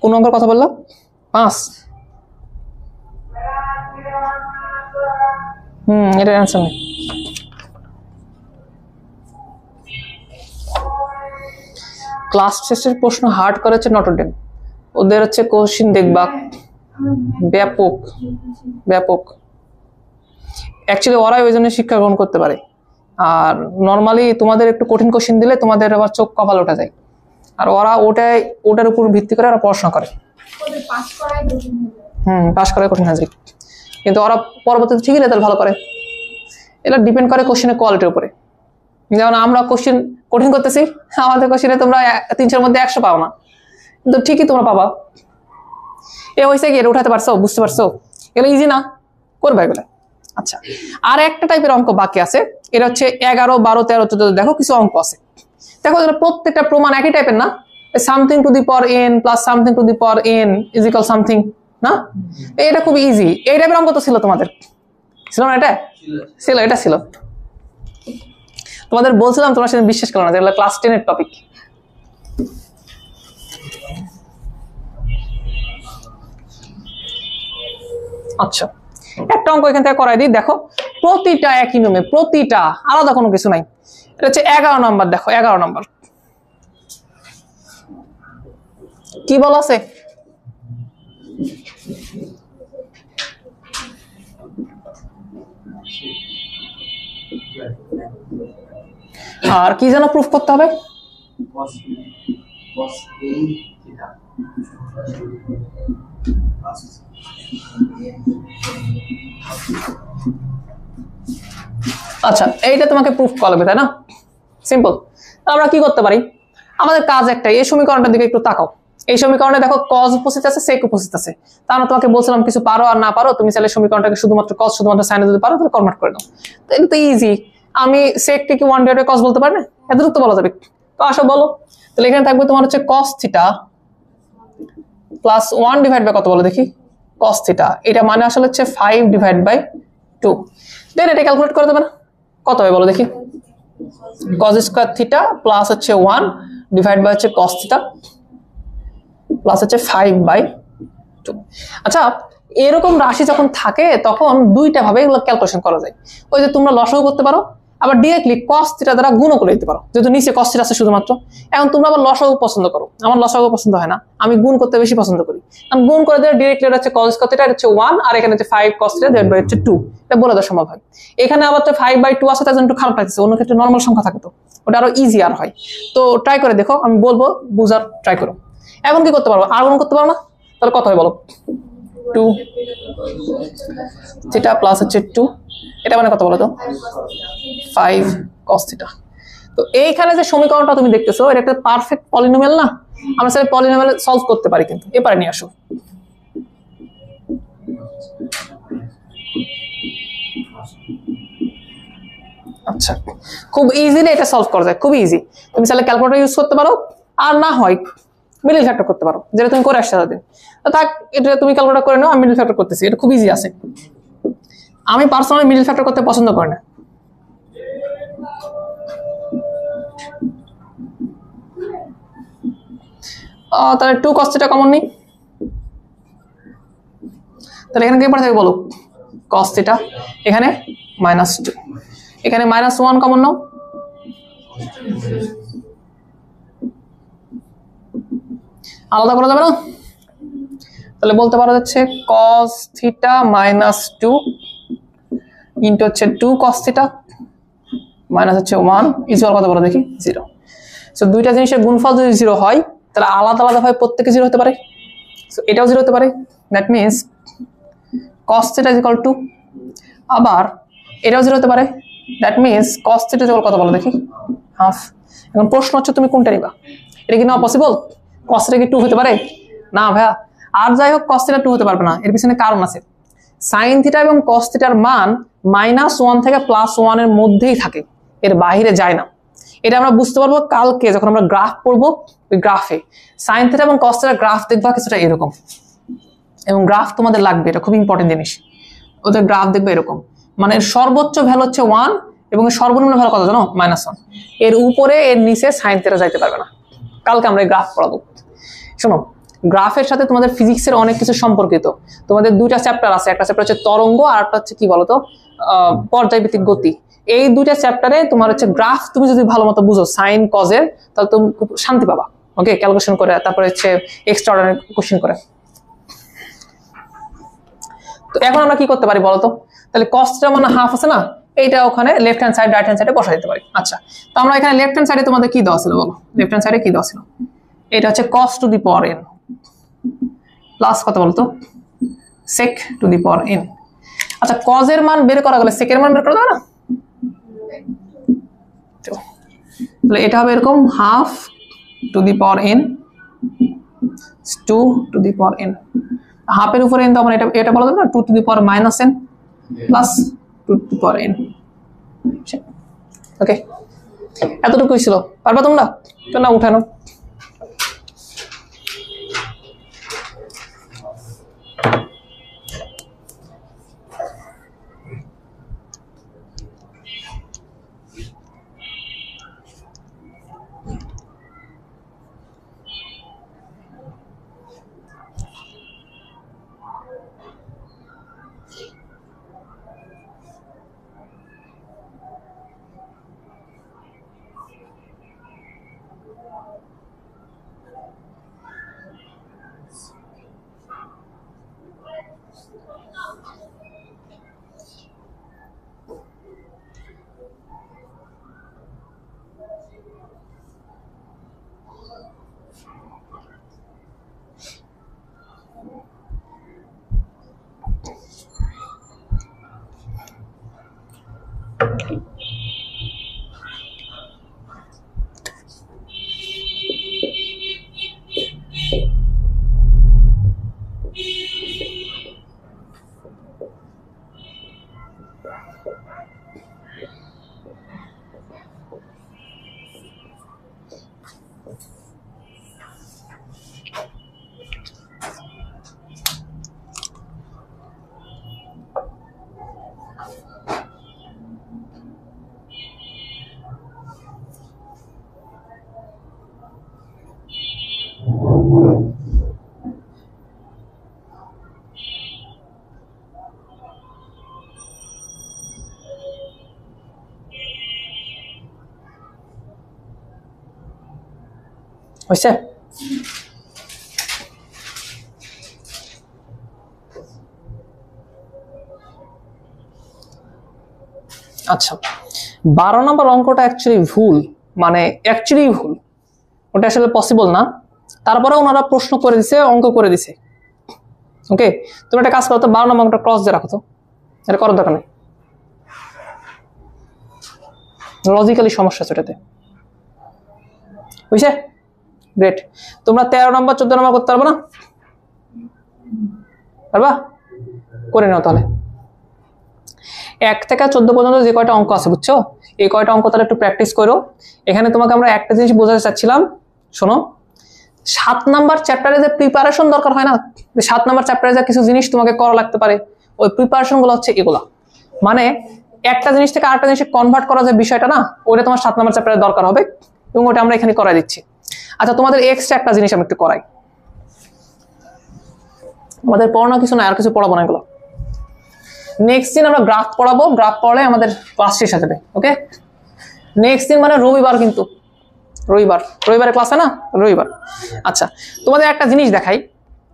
কোন অঙ্কের কথা বললাম? 5। এটার অ্যান্সার নেই। ক্লাস টেস্টের প্রশ্ন হার্ড করেছে নটরডেম, ওদের হচ্ছে কোশ্চিন দেখবা ব্যাপক ব্যাপক। অ্যাকচুয়ালি ওরাই ওই জন্য শিক্ষা গ্রহণ করতে পারে, আর নর্মালি তোমাদের একটু কঠিন কোশ্চিন দিলে তোমাদের আবার চোখ কপাল ওঠা যায়, আর ওরা ওটার উপর ভিত্তি করে ওরা পড়াশোনা করে। পাস করাই কঠিন হয়ে যায়, কিন্তু ওরা পরবর্তীতে ঠিকই রেজাল্ট ভালো করে। এটা ডিপেন্ড করে কোশ্চেনের কোয়ালিটির উপরে। যেমন আমরা কোশ্চেন কঠিন করতেছি, আমাদের কোশ্চেনে তোমরা 300-এর মধ্যে 100 পাও না, কিন্তু ঠিকই তোমরা পাবা। এ হয়েছে কি, এটা উঠাতে পারছো, বুঝতে পারছো? এগুলো ইজি না, করবা এগুলো। আচ্ছা, আর একটা টাইপের অঙ্ক বাকি আছে, এটা হচ্ছে 11, 12, 13, 14। দেখো কিছু অঙ্ক আছে, দেখো প্রত্যেকটা প্রমাণ একই টাইপের না, something to the power n plus something to the power n is equal something না। এটা খুব ইজি, এই টাইপের অঙ্ক তো ছিল তোমাদের, ছিল না? এটা ছিল, এটা ছিল। তোমাদের বলছিলাম, তোমরা সেদিন বিশ্বাস করো না, যেগুলো ক্লাস 10 এর টপিক। আচ্ছা, একটা অঙ্ক এখান থেকে করাই দিই। দেখো প্রতিটা একই নিয়মে, প্রতিটা আলাদা, কোনো কিছু নাই। এটা হচ্ছে 11 নম্বর। দেখো 11 নম্বর কি বলা আছে? আর কি যেন প্রুফ করতে হবে? cos cos a theta plus আচ্ছা এইটা তোমাকে প্রুফ করা লাগবে তাই না? সিম্পল। আমরা কি করতে পারি, আমাদের কাজ একটাই, এই সমীকরণটার দিকে একটু তাকাও। এই সমীকরণে দেখো cos উপস্থিত আছে, sec উপস্থিত আছে। তা আমরা তোমাকে বলছিলাম কিছু পারো আর না পারো, তুমি চাইলে সমীকরণটাকে শুধুমাত্র cos শুধুমাত্র sin যদি পারো তাহলে কনভার্ট করে দাও। তো এটা তো ইজি। আমি sec কে কি 1/2 cos বলতে পারি না? এতটুকু তো বলা যাবে। তো আসো বলো। তাহলে এখানে থাকবে তোমার হচ্ছে cos theta plus 1 divide by কত বলো দেখি, cos থিটা। এটা মানে আসলে হচ্ছে 5 ডিভাইড বাই 2। দেন এটা ক্যালকুলেট করে দেবে না? কত হবে বলো দেখি, cos স্কয়ার থিটা প্লাস হচ্ছে 1 ডিভাইড বাই হচ্ছে cos থিটা প্লাস হচ্ছে 5/2। আচ্ছা এরকম রাশি যখন থাকে তখন দুইটা ভাবে এগুলো ক্যালকুলেশন করা যায়। ওই যে তোমরা লসাগু করতে পারো, আবার ডিরেক্টলি cos থিটা দ্বারা গুণ করে দিতে পারো, যেহেতু নিচে cos থিটা আছে শুধুমাত্র। এখন তোমরা আবার লসাগু পছন্দ করো, আমার লসাগু পছন্দ হয় না, আমি গুণ করতে বেশি পছন্দ করি। আমি গুণ করে দিলে ডিরেক্টলি এটা হচ্ছে cos স্কয়ার থিটা, এটা হচ্ছে 1 আর এখানে হচ্ছে 5 cos থিটা ডিভাইড বাই হচ্ছে 2। এটা বলে দেওয়া সম্ভব হয়। এখানে আবার তো 5/2 আছে, তার জন্য একটু খারাপ লাগছে, অন্য ক্ষেত্রে নরমাল সংখ্যা থাকে তো ওটা আরো ইজিয়ার হয়। তো ট্রাই করে দেখো, আমি বলবো বুঝার ট্রাই করো। এখন কি করতে পারবো, আর গুণ করতে পারবো না? তাহলে কত হয় বলো, 2 থিটা প্লাস হচ্ছে 2, এটা মানে কত বলো তো 5 cos থিটা। তো এইখানে যে সমীকরণটা তুমি দেখতেছো এটা একটা পারফেক্ট পলিনোমিয়াল না? আমরা সেটা পলিনোমিয়াল সলভ করতে পারি, কিন্তু এবারে নিয়ে আসো। আচ্ছা খুব ইজিলি এটা সলভ করা যায়, খুব ইজি। তুমি চাইলে ক্যালকুলেটর ইউজ করতে পারো, আর না হয় মিডল ফ্যাক্টর করতে পারো, যেটা তুমি করে আসছো দিন। তো থাক, এটা তুমি ক্যালকুলেটর করে নাও, আমি মিডল ফ্যাক্টর করতেছি, এটা খুব ইজি আছে। আমি পার্সোনালি মিডল ফ্যাক্টর করতে পছন্দ করি না। তাহলে 2 cos থিটা কমন নেই, তাহলে এখানে কি পড়ে থাকে বলো, cos থিটা, এখানে -2, এখানে -1 কমন নাও, আলাদা করা যাবে না? তাহলে বলতে পারো হচ্ছে cos থিটা -2 ইনটু হচ্ছে 2 cos থিটা মাইনাস হচ্ছে 1 ইকুয়াল কত বলো দেখি 0। সো দুইটা জিনিসের গুণফল যদি 0 হয় তাহলে আলাদা আলাদা ভাবে প্রত্যেকে 0 হতে পারে। সো এটাও 0 হতে পারে, that means cos theta equal to, আবার এটাও 0 হতে পারে, that means cos theta equal কত বলো দেখি হাফ। এখন প্রশ্ন হচ্ছে তুমি কোনটা নিবা, এটা কি না পসিবল? cos থিটা কি 2 হতে পারে? না ভাইয়া। আর যাই হোক cos থিটা 2 হতে পারবে না, এর পিছনে কারণ আছে। sin থিটা এবং cos থিটার মান -1 থেকে +1 এর মধ্যেই থাকে, এর বাইরে যায় না। এটা আমরা বুঝতে পারবো কালকে যখন আমরা গ্রাফ পড়বো, ওই গ্রাফে sin থিটা এবং cos থিটার গ্রাফ দেখবা কিছুটা এরকম, এবং গ্রাফ তোমাদের লাগবে, এটা খুব ইম্পর্টেন্ট জিনিস। ওদের গ্রাফ দেখবে এরকম, মানে এর সর্বোচ্চ ভ্যালু হচ্ছে 1 এবং এর সর্বনিম্ন ভ্যালু কত জানো, -1। এর উপরে এর নিচে sin থিটা যাইতে পারবে না। কালকে আমরা এই গ্রাফ পড়াবো। শোনো, গ্রাফের সাথে তোমাদের ফিজিক্সের অনেক কিছু সম্পর্কিত। তোমাদের দুইটা চ্যাপ্টার আছে, একটা চ্যাপ্টার হচ্ছে তরঙ্গ আর একটা হচ্ছে কি বলতো পর্যায়ভিত্তিক গতি। এই দুইটা চ্যাপ্টারে তোমার হচ্ছে গ্রাফ তুমি যদি ভালো মতো বুঝো সাইন কজের, তাহলে তুমি খুব শান্তি পাবা। ওকে, ক্যালকুলেশন করে, তারপরে হচ্ছে এক্সট্রা অর্ডিনারি কোশ্চেন করে। তো এখন আমরা কি করতে পারি বলতো, তাহলে কস্টটা মানে হাফ আছে না, এইটা ওখানে left hand side right hand সাইডে বসা দিতে পারি। আচ্ছা, তো আমরা এখানে লেফট হ্যান্ড সাইডে তোমাদের কি দেওয়া ছিল বলো, লেফট হ্যান্ড সাইডে কি দেওয়া ছিল, এটা হচ্ছে cos two the power n plus কত বলতো sec two the power n। আচ্ছা cos এর মান বের করা গেলে sec এর মান বের করা যাবে না? তাহলে এটা হবে এরকম have to the power n 2 two the power n। হাফের উপরে n তো আমরা এটা বলা যাবে না, 2 two the power -n plus 2 two the power n। ওকে, এতটুকুই ছিল, পারবা তোমরা? তো না উঠানো। হয়েছে? আচ্ছা, 12 নম্বর অঙ্কটা অ্যাকচুয়ালি ভুল, মানে অ্যাকচুয়ালি ভুল, ওটা আসলে পসিবল না। তারপরে ওনারা প্রশ্ন করে দিছে, অঙ্ক করে দিছে। ওকে, তুমি একটা কাজ করো তো, 12 নম্বর অঙ্কটা ক্রস দিয়ে রাখো তো, এটা করার দরকার নেই, লজিক্যালি সমস্যা সেটাতে। বুঝছে? গ্রেট। তোমরা 13 নম্বর 14 নম্বর করতে পারবো না? পারবা? করে নাও তাহলে। 1 থেকে 14 পর্যন্ত যে কয়টা অঙ্ক আছে বুঝছো, এই কয়টা অঙ্ক তাহলে একটু প্র্যাকটিস করো। এখানে তোমাকে আমরা একটা জিনিস বোঝাতে চাচ্ছিলাম, শোনো, 7 নাম্বার চ্যাপ্টারে যে প্রিপারেশন দরকার হয় না, যে 7 নাম্বার চ্যাপ্টারে যে কিছু জিনিস তোমাকে করা লাগতে পারে, ওই প্রিপারেশন গুলো হচ্ছে এগুলা। মানে একটা জিনিস থেকে আরেকটা জিনিসে কনভার্ট করা যে বিষয়টা না, ওটা তোমার 7 নাম্বার চ্যাপ্টারে দরকার হবে, এবং ওটা আমরা এখানে করাই দিচ্ছি। আচ্ছা, তোমাদের এক্সট্রা একটা জিনিস আমি একটু করাই। আমাদের পড়ানো কিছু না, আর কিছু পড়াবো না এগুলো। নেক্সট দিন আমরা গ্রাফ পড়াবো, গ্রাফ পড়লে আমাদের ক্লাস শেষ হয়ে যাবে। ওকে, নেক্সট দিন মানে রবিবার, কিন্তু রবিবারে ক্লাস হয় না, রবিবার। আচ্ছা, তোমাদের একটা জিনিস দেখাই,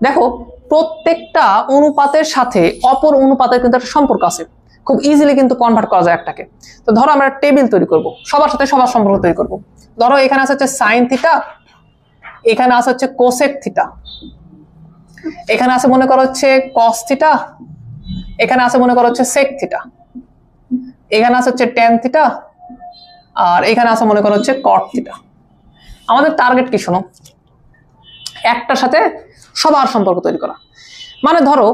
দেখো প্রত্যেকটা অনুপাতের সাথে অপর অনুপাতের কিন্তু একটা সম্পর্ক আছে, খুব ইজিলি কিন্তু কনভার্ট করা যায় একটাকে। তো ধরো আমরা টেবিল তৈরি করব, সবার সাথে সবার সম্পর্ক তৈরি করব। ধরো এখানে আছে হচ্ছে সাইন থিটা, এখানে আছে হচ্ছে কোসেক থিটা, এখানে আছে মনে করো হচ্ছে কস থিটা, এখানে আছে মনে করো হচ্ছে সেক থিটা, এখানে আছে হচ্ছে ট্যান থিটা, আর এখানে আছে মনে করো হচ্ছে কট থিটা। আমাদের টার্গেট কি শোনো, একটার সাথে সবার সম্পর্ক তৈরি করা। মানে ধরো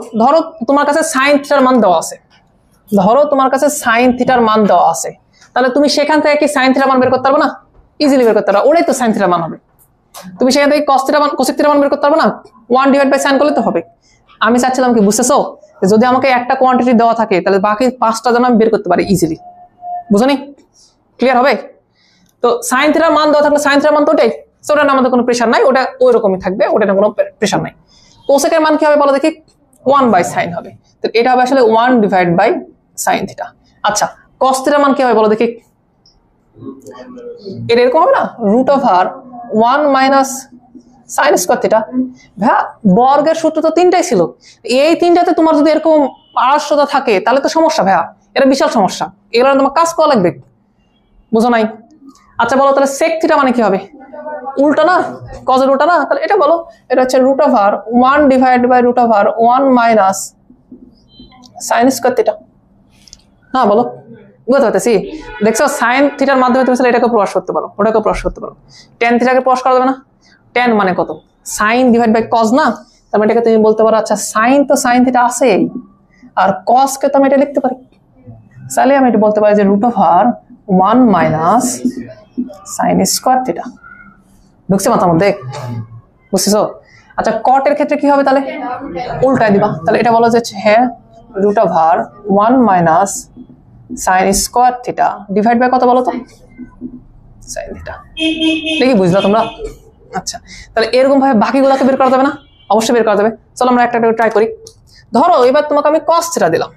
তোমার কাছে সাইন থিটার মান দেওয়া আছে, তাহলে তুমি সেখান থেকে কি সাইন থিটার মান বের করতে পারবে না? ইজিলি বের করতে পারবে, ওটাই তো সাইন থিটার মান হবে। তুমি সেখান থেকে কস থিটার মান, কোসেক থিটার মান বের করতে পারবে না? 1/sin করলে তো হবে। আমি চাচ্ছিলাম কি, বুঝতেছো, যদি আমাকে একটা কোয়ান্টিটি দেওয়া থাকে তাহলে বাকি 5টা যেন আমি বের করতে পারি ইজিলি। বুঝনি? ক্লিয়ার হবে? তো সাইন থিটার মান দেওয়া থাকলে সাইন থিটার মান তো ওটাই, ওটা আমাদের কোনো প্রেশার নাই, ওটা ওই রকমই থাকবে, ওটা কোনো প্রেশার নাই। কোসেকের মান কি হবে বলো দেখি? 1/sin হবে, তো এটা হবে আসলে 1/sin থিটা। আচ্ছা, কস থিটার মান কি হবে বলো দেখি? এটা এরকম হবে না, √1 - sin স্কয়ার থিটা। ভাইয়া বর্গের সূত্র তো 3টাই ছিল, এই 3টাতে তোমার যদি এরকম আড়ষ্টতা থাকে তাহলে তো সমস্যা ভাইয়া, এটা বিশাল সমস্যা, এগুলো তোমার কাজ করা লাগবে। বুঝো নাই? আচ্ছা বলো তাহলে সেক থিটা মানে কি হবে? উল্টা না, কজের উল্টা না, তাহলে এটা বলো, এটা হচ্ছে √1 - sin স্কয়ার থিটা। না বলো, বুঝতে পারতেছি? দেখছো সাইন থিটার মাধ্যমে তুমি এটাকে প্রকাশ করতে পারো, ওটাকে প্রকাশ করতে পারো। ট্যান থিটাকে প্রকাশ করা যাবে না? ট্যান মানে কত? সাইন ডিভাইড বাই কজ না, তারপরে এটাকে তুমি বলতে পারো আচ্ছা সাইন তো সাইন থিটা আছেই, আর কজ কে তো আমি এটা লিখতে পারি, তাহলে আমি এটা বলতে পারি যে √1 - sin স্কয়ার থিটা। ঢুকছে মাথার মধ্যে? বুঝছিস? আচ্ছা কটের ক্ষেত্রে কি হবে তাহলে? উল্টায় দিবা, তাহলে এটা বলা যাচ্ছে হ্যাঁ √1 - sin square theta divide by কত বলো তো? sin theta. দেখি বুঝলা তোমরা? আচ্ছা, তাহলে এরকম ভাবে বাকিগুলোকে বের করা যাবে না? অবশ্যই বের করা যাবে। চলো আমরা একটা ট্রাই করি। ধরো এবার তোমাকে আমি cos থিটা দিলাম,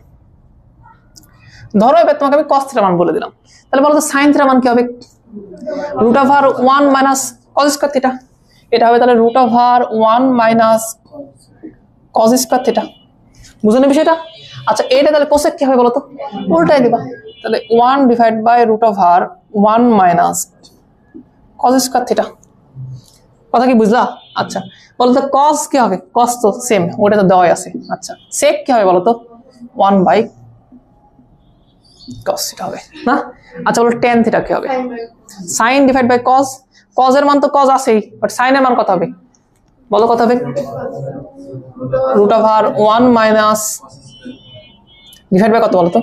cos থিটা মান বলে দিলাম, তাহলে বলো তো sin থিটা মান কি হবে? √1 - cos স্কয়ার থিটা, এটা হবে তাহলে √1 - cos স্কয়ার থিটা। বুঝলেন বিষয়টা? আচ্ছা এটা তাহলে কোসেক কি হবে বলো তো? উল্টাই দিবা, তাহলে 1/√1 - cos স্কয়ার থিটা। কথা কি বুঝলা? আচ্ছা বলো তো cos কি হবে? cos তো সেম, ওটা তো দেওয়াই আছে। আচ্ছা sec কি হবে বলো তো? 1/cos থিটা হবে না? আচ্ছা বলো tan থিটা কি হবে? sin divide by cos, cos এর মান তো cos আছেই, বাট sin এর মান কত হবে বলো? কত হবে? √1 - ডিভাইড বাই কত বলো তো?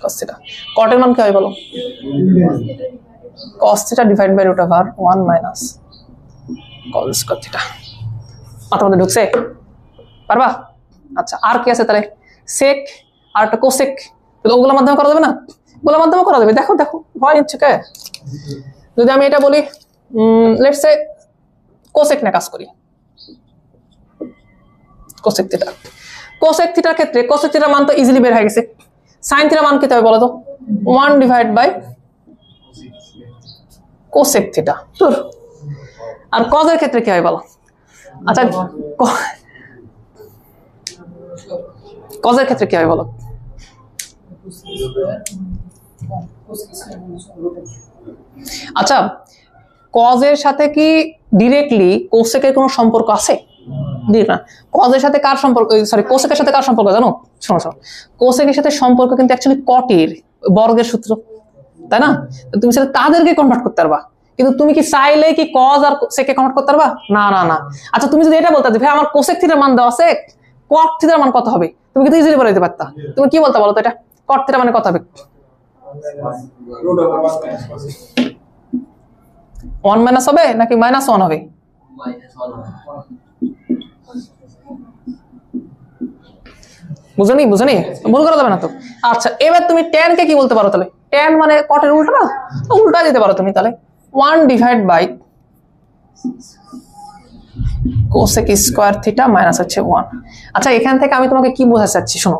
cos theta. cot এর মান কি হবে বলো? cos theta divide by √1 - cos square theta. মাথার মধ্যে ঢুকছে? পারবা? আচ্ছা আর কি আছে তাহলে? sec আর একটা cosec, তাহলে ওগুলোর মাধ্যমে করা যাবে না? ওগুলোর মাধ্যমে করা যাবে। দেখো ভয় নিচ্ছে কে? যদি আমি এটা বলি লেটস সে cosec নিয়ে কাজ করি, cosec থিটার ক্ষেত্রে cosec থিটার মান তো ইজিলি বের হয়ে গেছে। sin থিটার মান কি হবে বলো তো? 1/cosec theta. আর কজের ক্ষেত্রে কি হয় বলো? আচ্ছা কজের ক্ষেত্রে কি হয় বলো? আচ্ছা কজের সাথে কি ডিরেক্টলি কোসেকের কোনো সম্পর্ক আছে? না। কজের সাথে কার সম্পর্ক, সরি কোসেকের সাথে কার সম্পর্ক জানো? শোনো শোনো, কোসেকের সাথে সম্পর্ক কিন্তু অ্যাকচুয়ালি কটের বর্গের সূত্র, তাই না? তুমি সেটা তাদেরকে কনভার্ট করতে পারবা, কিন্তু তুমি কি চাইলে কি কজ আর সেকে কনভার্ট করতে পারবা? না না না। আচ্ছা তুমি যদি এটা বলতে যে ভাই আমার কোসেক থিটার মান দেওয়া আছে, কট থিটার মান কত হবে, তুমি কিন্তু ইজিলি বলে দিতে পারতা। তুমি কি বলতে বলো তো, এটা কট থিটার মানে কত হবে? 1 মাইনাস হবে নাকি -1 হবে? বুঝনি বুঝনি, ভুল করা যাবে না তো। আচ্ছা এবার তুমি tan কে কি বলতে পারো তাহলে? tan মানে কটের উল্টা না, উল্টা দিতে পারো তুমি তাহলে 1 divide by cosec square theta minus হচ্ছে 1। আচ্ছা এখান থেকে আমি তোমাকে কি বোঝাতে চাচ্ছি শোনো,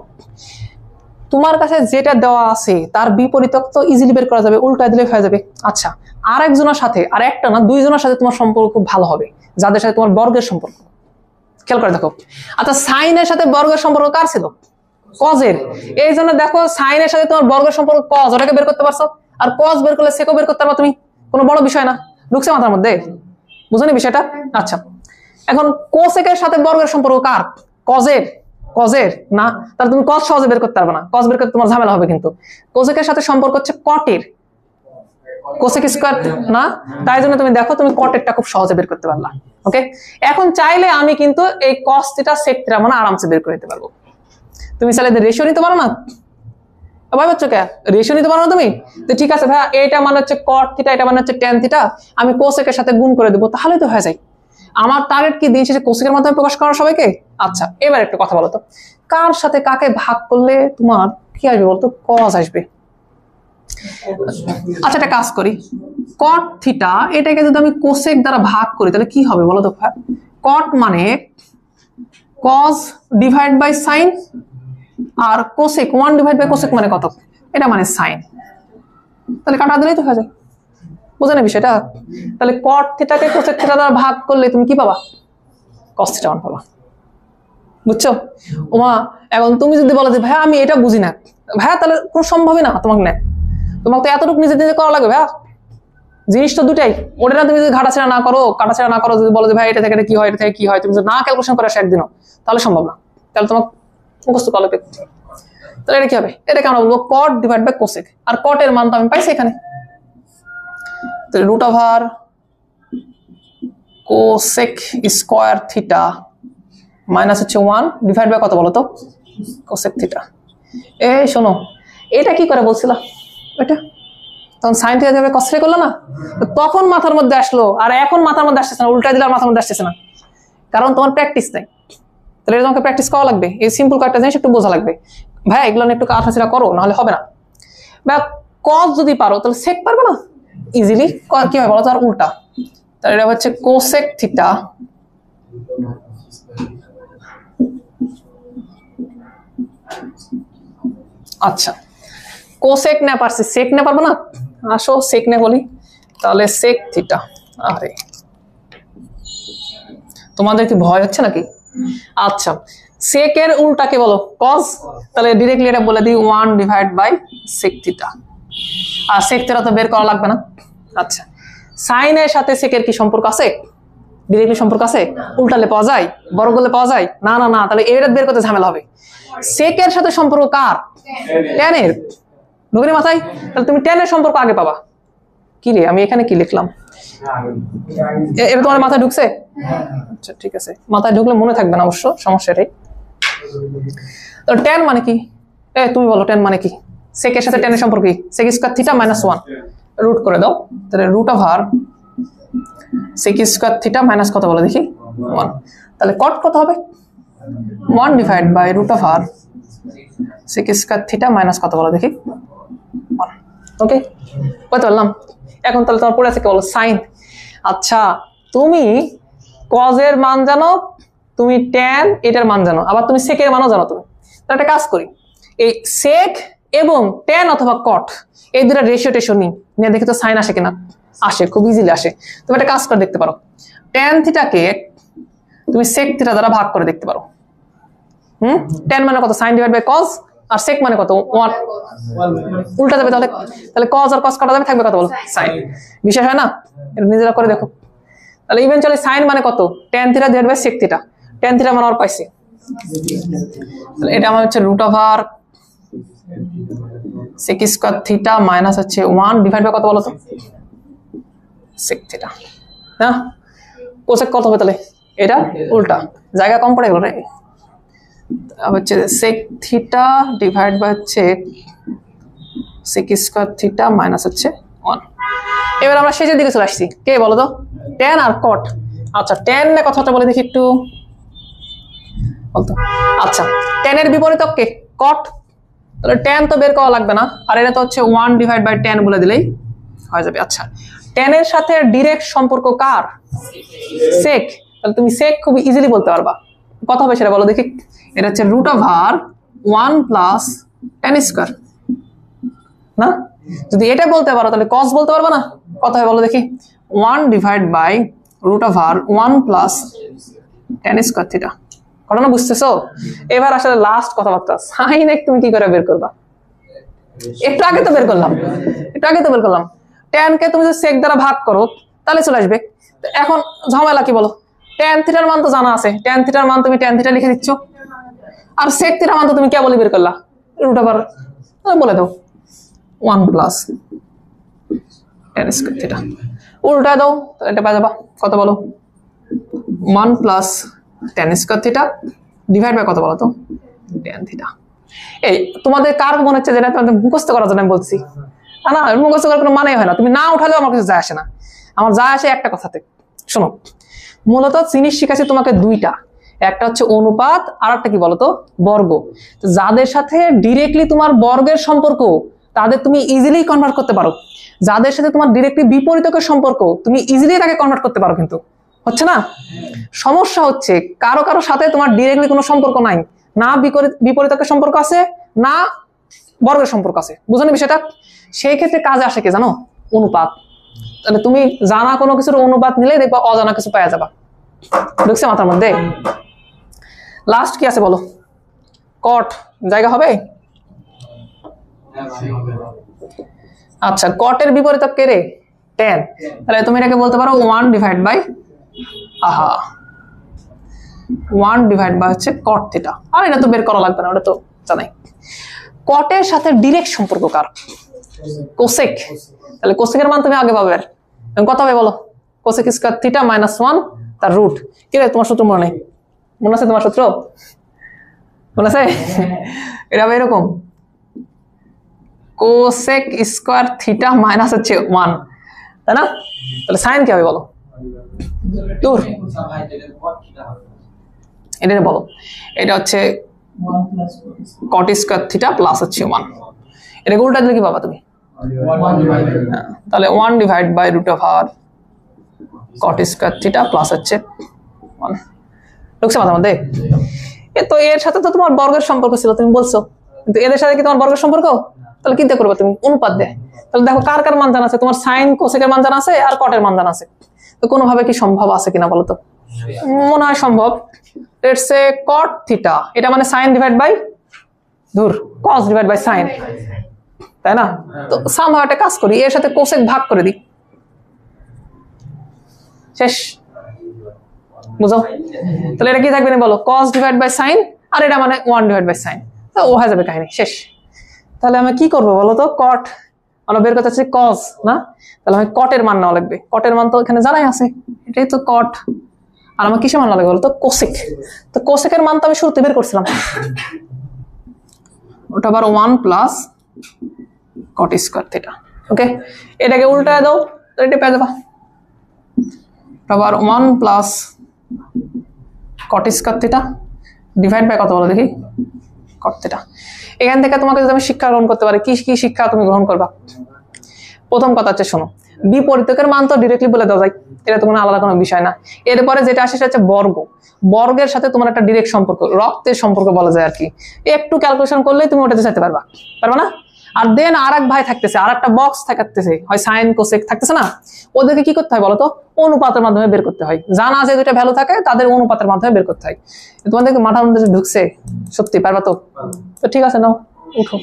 তোমার কাছে যেটা দেওয়া আছে তার বিপরীতক তো ইজিলি বের করা যাবে, উল্টা দিলে হয়ে যাবে। আচ্ছা আরেকজনের সাথে, আর একটা না দুইজনের সাথে তোমার সম্পর্ক খুব ভালো হবে, যাদের সাথে তোমার বর্গের সম্পর্ক। খেয়াল করে দেখো, আচ্ছা সাইনের সাথে বর্গের সম্পর্ক কার ছিল? কজের। এই জন্য দেখো সাইনের সাথে তোমার বর্গের সম্পর্ক কজ, ওটাকে বের করতে পারছো, আর কজ বের করলে সেকও বের করতে পারবা তুমি, কোনো বড় বিষয় না। ঢুকছে মাথার মধ্যে? বুঝনি বিষয়টা? আচ্ছা এখন কোসেকের সাথে বর্গের সম্পর্ক কার? কজের। কজের না, তাহলে তুমি কজ সহজে বের করতে পারবে না, কজ বের করতে তোমার ঝামেলা হবে। কিন্তু কোসেকের সাথে সম্পর্ক হচ্ছে কটের, কোসেক স্কয়ার না, তাই জন্য তুমি দেখো তুমি কটেরটা খুব সহজে বের করতে পারলা। ওকে, এখন চাইলে আমি কিন্তু এই কস থিটা সেক থিটা মানে আরামসে বের করে নিতে পারবো। তুমি চাইলে রেশিও নিতে পারো না? ভাই বাচ্চা কে রেশিও নিতে পারো না তুমি? তো ঠিক আছে ভাইয়া, এটা মানে হচ্ছে কট থিটা, এটা মানে হচ্ছে ট্যান থিটা, আমি কোসেকের সাথে গুণ করে দেবো, তাহলেই তো হয়ে যায়। আমার টার্গেট কি দিন শেষে কোসেকের মাধ্যমে প্রকাশ করা সবাইকে। আচ্ছা এবার একটা কথা বলো তো, কার সাথে কাকে ভাগ করলে তোমার কি আসবে বলতো? কজ আসবে। আচ্ছা একটা কাজ করি, কট থিটা এটাকে যদি আমি কোসেক দ্বারা ভাগ করি তাহলে কি হবে বলো তো? কট মানে কজ ডিভাইড বাই সাইন, আর কোসেক 1 ডিভাইড বাই কোসেক মানে কত? এটা মানে সাইন। তাহলে কাটা দিলেই তো হয়ে যায়। বুঝে না বিষয়টা? তাহলে কট থিটাকে কোসেক থিটা দ্বারা ভাগ করলে তুমি কি পাবা? কস থিটা 1 পাবা। বুঝছো? ওমা এখন তুমি যদি বলো যে ভাইয়া আমি এটা বুঝি না, ভাইয়া তাহলে কোনো সম্ভবই না তোমাকে নেয়, তোমাকে তো এতটুকু নিজে নিজে করা লাগবে। ভাইয়া জিনিস তো দুটাই, ওটা না তুমি যদি ঘাটাছেড়া না করো, কাটাছেড়া না করো, যদি বলো যে ভাই এটা থেকে কি হয়, এটা থেকে কি হয়, তুমি যদি না ক্যালকুলেশন করে আসো একদিনও, তাহলে সম্ভব না। তাহলে তোমাকে মুখস্থ করা লাগবে। তাহলে এটা কি হবে? এটাকে আমরা বলবো কট ডিভাইড বাই কোসেক, আর কটের মান তো আমি পাইছি এখানে, তাহলে root over cosec square theta minus হচ্ছে 1 ডিভাইড বাই কত বলো তো? Cosec theta. এই শোনো, এটা কি করে বলছিলা? এটা তখন সাইন থিটা যাবে কস থিটা করলো না, তখন মাথার মধ্যে আসলো, আর এখন মাথার মধ্যে আসতেছে না, উল্টা দিলে আর মাথার মধ্যে আসতেছে না, কারণ তোমার প্র্যাকটিস নাই। তাহলে এটা তোমাকে প্র্যাকটিস করা লাগবে, এই সিম্পল কয়েকটা জিনিস একটু বোঝা লাগবে। ভাই এগুলো একটু কাটাছেড়া করো, নাহলে হবে না। বা কস যদি পারো তাহলে সেক পারবে না ইজিলি, কি হয় বলো তো? আর উল্টা, তাহলে এটা হচ্ছে কোসেক থিটা আচ্ছা কোসেক না পারছি, সেক না পারবো না, আসো সেক না বলি, তাহলে সেক থিটা। আরে তোমাদের কি ভয় হচ্ছে নাকি? আচ্ছা সেকের উল্টাকে বলো কস, তাহলে ডিরেক্টলি এটা বলে দিই 1 ডিভাইড বাই সেক থিটা, আর সেক থিটা তো বের করা লাগবে না। আচ্ছা সাইনের সাথে সেকের কি সম্পর্ক আছে? ডিরেক্টলি সম্পর্ক আছে? উল্টালে পাওয়া যায়, বড় করলে পাওয়া যায় না? না না, তাহলে এটা বের করতে ঝামেলা হবে। সেকের সাথে সম্পর্ক কার? ট্যানের। ঢুকে মাথায়? তাহলে তুমি ট্যানের সম্পর্ক আগে পাবা। কি রে আমি এখানে কি লিখলাম? এবার তোমার মাথায় ঢুকছে? আচ্ছা ঠিক আছে, মাথায় ঢুকলে মনে থাকবে না অবশ্য, সমস্যা এটাই। তো ট্যান মানে কি? তুমি বলো ট্যান মানে কি? সেকের সাথে ট্যানের সম্পর্ক কি? Sec square theta minus 1 root করে দাও, তাহলে root over sec square theta minus কত বলো দেখি? 1। তাহলে কট কত হবে? 1 divide by root over sec square theta minus কত বলো দেখি? 1। ওকে, বুঝতে পারলাম। এখন তাহলে তোমার পড়ে আছে কি বলো? সাইন। আচ্ছা তুমি কজের মান জানো, তুমি ট্যান এটার মান জানো, আবার তুমি সেকের মানও জানো। তুমি তাহলে একটা কাজ করি, এই সেক এবং ট্যান অথবা কট এই দুটা রেশিও টেশিও নিয়ে দেখি তো সাইন আসে কিনা। আসে, খুব ইজিলি আসে। তুমি একটা কাজ করে দেখতে পারো, tan থিটাকে তুমি sec থিটা দ্বারা ভাগ করে দেখতে পারো। tan মানে কত, sin ডিভাইড বাই cos, আর sec মানে কত 1, উল্টা যাবে তাহলে। তাহলে cos আর cos কাটা যাবে, থাকবে কত বলো, sin। বিশেষ হয় না, এটা নিজেরা করে দেখো। তাহলে ইভেনচুয়ালি sin মানে কত, tan theta divide by sec theta. tan theta মানে আর পাইছি, তাহলে এটা আমার হচ্ছে √, sec স্কয়ার থিটা মাইনাস হচ্ছে 1 ডিভাইড বাই কত বলো তো, sec থিটা। হ্যাঁ, কোসেক কত হবে তাহলে, এটা উল্টা, জায়গা কম পড়ে গেল রে। হচ্ছে sec থিটা ডিভাইড বাই হচ্ছে sec স্কয়ার থিটা মাইনাস হচ্ছে 1। এবার আমরা শেষের দিকে চলে আসছি, কে বলো তো, tan আর cot। আচ্ছা tan এর কথাটা বলে দেখি একটু বলতো। আচ্ছা tan এর বিপরীতক কে, cot। তাহলে tan তো বের করা লাগবে না, আর এটা তো হচ্ছে 1 ডিভাইড বাই tan বলে দিলেই হয়ে যাবে। আচ্ছা tan এর সাথে ডাইরেক্ট সম্পর্ক কার, sec। তাহলে তুমি sec খুব ইজিলি বলতে পারবা, কত হবে সেটা বলো দেখি। এটা হচ্ছে √1 প্লাস tan স্কয়ার না। যদি এটা বলতে পারো তাহলে cos বলতে পারবা না, কত হবে বলো দেখি, 1 divide by √1 plus tan square theta. ঘটনা বুঝতেছো? এবার আসলে লাস্ট কথাবার্তা, সাইন তুমি কি করে বের করবা, একটু আগে তো বের করলাম, tan কে তুমি যদি sec দ্বারা ভাগ করো তাহলে চলে আসবে। এখন ঝামেলা কি বলো, tan থিটার মান তো জানা আছে, tan থিটার মান তুমি tan থিটা লিখে দিচ্ছ, আর sec থিটার মান তো তুমি কেবলই বের করলা, √, বলে দাও 1 প্লাস tan স্কয়ার থিটা, উল্টা দাও এটা পাওয়া যাবা কত বলো, 1 plus tan square theta divide by কত বলো তো, tan থিটা। এই তোমাদের কার মনে হচ্ছে যেটা তোমাদের মুখস্থ করার জন্য আমি বলছি, না মুখস্থ করার কোনো মানেই হয় না, তুমি না উঠালেও আমার কিছু যায় আসে না, আমার যায় আসে একটা কথাতে। শোনো, মূলত জিনিস শিখাচ্ছি তোমাকে দুইটা, একটা হচ্ছে অনুপাত আর একটা কি বলতো, বর্গ। যাদের সাথে ডিরেক্টলি তোমার বর্গের সম্পর্ক তাদের তুমি ইজিলি কনভার্ট করতে পারো, যাদের সাথে তোমার ডিরেক্টলি বিপরীতকের সম্পর্ক তুমি ইজিলি তাকে কনভার্ট করতে পারো, কিন্তু হচ্ছে না। সমস্যা হচ্ছে কারো কারো সাথে তোমার ডিরেক্টলি কোনো সম্পর্ক নাই, না বিপরীতকের সম্পর্ক আছে না বর্গের সম্পর্ক আছে, বুঝলি বিষয়টা। সেই ক্ষেত্রে কাজে আসে কে জানো, অনুপাত। তাহলে তুমি জানা কোনো কিছুর অনুপাত নিলে দেখবা অজানা কিছু পাওয়া যাবা, ঢুকছে মাথার মধ্যে। লাস্ট কি আছে বলো, cot জায়গা হবে। আচ্ছা cot এর বিপরীতক কে রে, tan। তাহলে তুমি এটাকে বলতে পারো 1 ডিভাইড বাই 1 ডিভাইড বাই হচ্ছে cot থিটা। আর এটা তো বের করা লাগবে না, ওটা তো জানাই। cot এর সাথে ডাইরেক্ট সম্পর্ক কার, cosec। তাহলে cosec এর মান তুমি আগে পাবে, কত হবে বলো, cosec স্কয়ার থিটা মাইনাস 1 তার রুট। কি রে তোমার সূত্র মনে নেই, মনে আছে তোমার সূত্র, মনে আছে? এটা হবে এরকম, cosec স্কয়ার থিটা মাইনাস হচ্ছে 1, তাই না? তাহলে সাইন কি হবে বলো, দূর এটা বলো, এটা হচ্ছে cot স্কয়ার থিটা প্লাস হচ্ছে 1। এটাকে উল্টা দিলে কি পাবা তুমি, তাহলে 1 divide by √, cot square theta plus হচ্ছে 1। ঢুকছে মাথার মধ্যে? তো এর সাথে তো তোমার বর্গের সম্পর্ক ছিল তুমি বলছো, কিন্তু এদের সাথে কি তোমার বর্গের সম্পর্ক, তাহলে কিনতে করবে তুমি অনুপাত দেয়। তাহলে দেখো কার কার মান জানা আছে, তোমার সাইন কোসেকের মান জানা আছে আর কটের মান জানা আছে, তো কোনোভাবে কি সম্ভব আছে কিনা বলো তো, মনে হয় সম্ভব। লেটস সে cot থিটা, এটা মানে sine divide by cos divide by sine, তাই না? তো সামহাও একটা কাজ করি, এর সাথে কোসেক ভাগ করে দিই, শেষ, বুঝো? তাহলে এটা কি থাকবে না বলো, cos ডিভাইড বাই সাইন, আর এটা মানে 1 ডিভাইড বাই সাইন, তো ও হয়ে যাবে কাহিনী শেষ। তাহলে আমি কি করবো বলো তো, cot আমরা বের করতে চাচ্ছি cos না, তাহলে আমি cot এর মান নেওয়া লাগবে, cot এর মান তো এখানে জানাই আছে, এটাই তো cot। আর আমার কিসের মান নেওয়া লাগবে বলো তো, cosec। তো cosec এর মান তো আমি শুরুতে বের করছিলাম, ওটা আবার 1 plus cot square theta. Okay, এটাকে উল্টায় দাও, তো এটা পেয়ে যাবা আবার 1 plus cot square theta divide by কত বলো দেখি, cot থিটা। এখান থেকে তোমাকে যদি আমি শিক্ষা গ্রহণ করতে পারি, কি কি শিক্ষা তুমি গ্রহণ করবা? প্রথম কথা হচ্ছে শোনো, বিপরীতকের মান তো ডিরেক্টলি বলে দেওয়া যায়, এটা তো কোনো আলাদা কোনো বিষয় না। এরপরে যেটা আসে সেটা হচ্ছে বর্গ, বর্গের সাথে তোমার একটা ডিরেক্ট সম্পর্ক, রক্তের সম্পর্ক বলা যায় আর কি, একটু ক্যালকুলেশন করলেই তুমি ওটাতে যেতে পারবা না। আর দেন আর এক ভাই থাকতেছে, আর একটা বক্স থাকতেছে, হয় সাইন কোসেক থাকতেছে না, ওদেরকে কি করতে হয় বলতো, অনুপাতের মাধ্যমে বের করতে হয়। জানা আছে দুইটা ভ্যালু থাকে, তাদের অনুপাতের মাধ্যমে বের করতে হয়। তোমাদেরকে মাথার মধ্যে ঢুকছে? সত্যি পারবা তো? তো ঠিক আছে, নাও উঠো।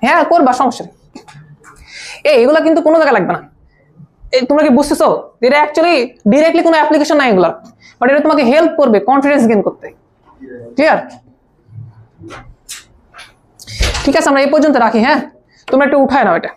হ্যাঁ করবা, সমস্যা নেই। এগুলা কিন্তু কোনো জায়গায় লাগবে না। তোমরা কি বুঝতেছো? এটা অ্যাকচুয়ালি ডিরেক্টলি কোনো অ্যাপ্লিকেশন নাই এগুলা, বাট এটা তোমাকে হেল্প করবে কনফিডেন্স গেইন করতে। ক্লিয়ার? ঠিক আছে, আমরা এই পর্যন্ত রাখি। হ্যাঁ, তোমরা একটু উঠায় নাও এটা।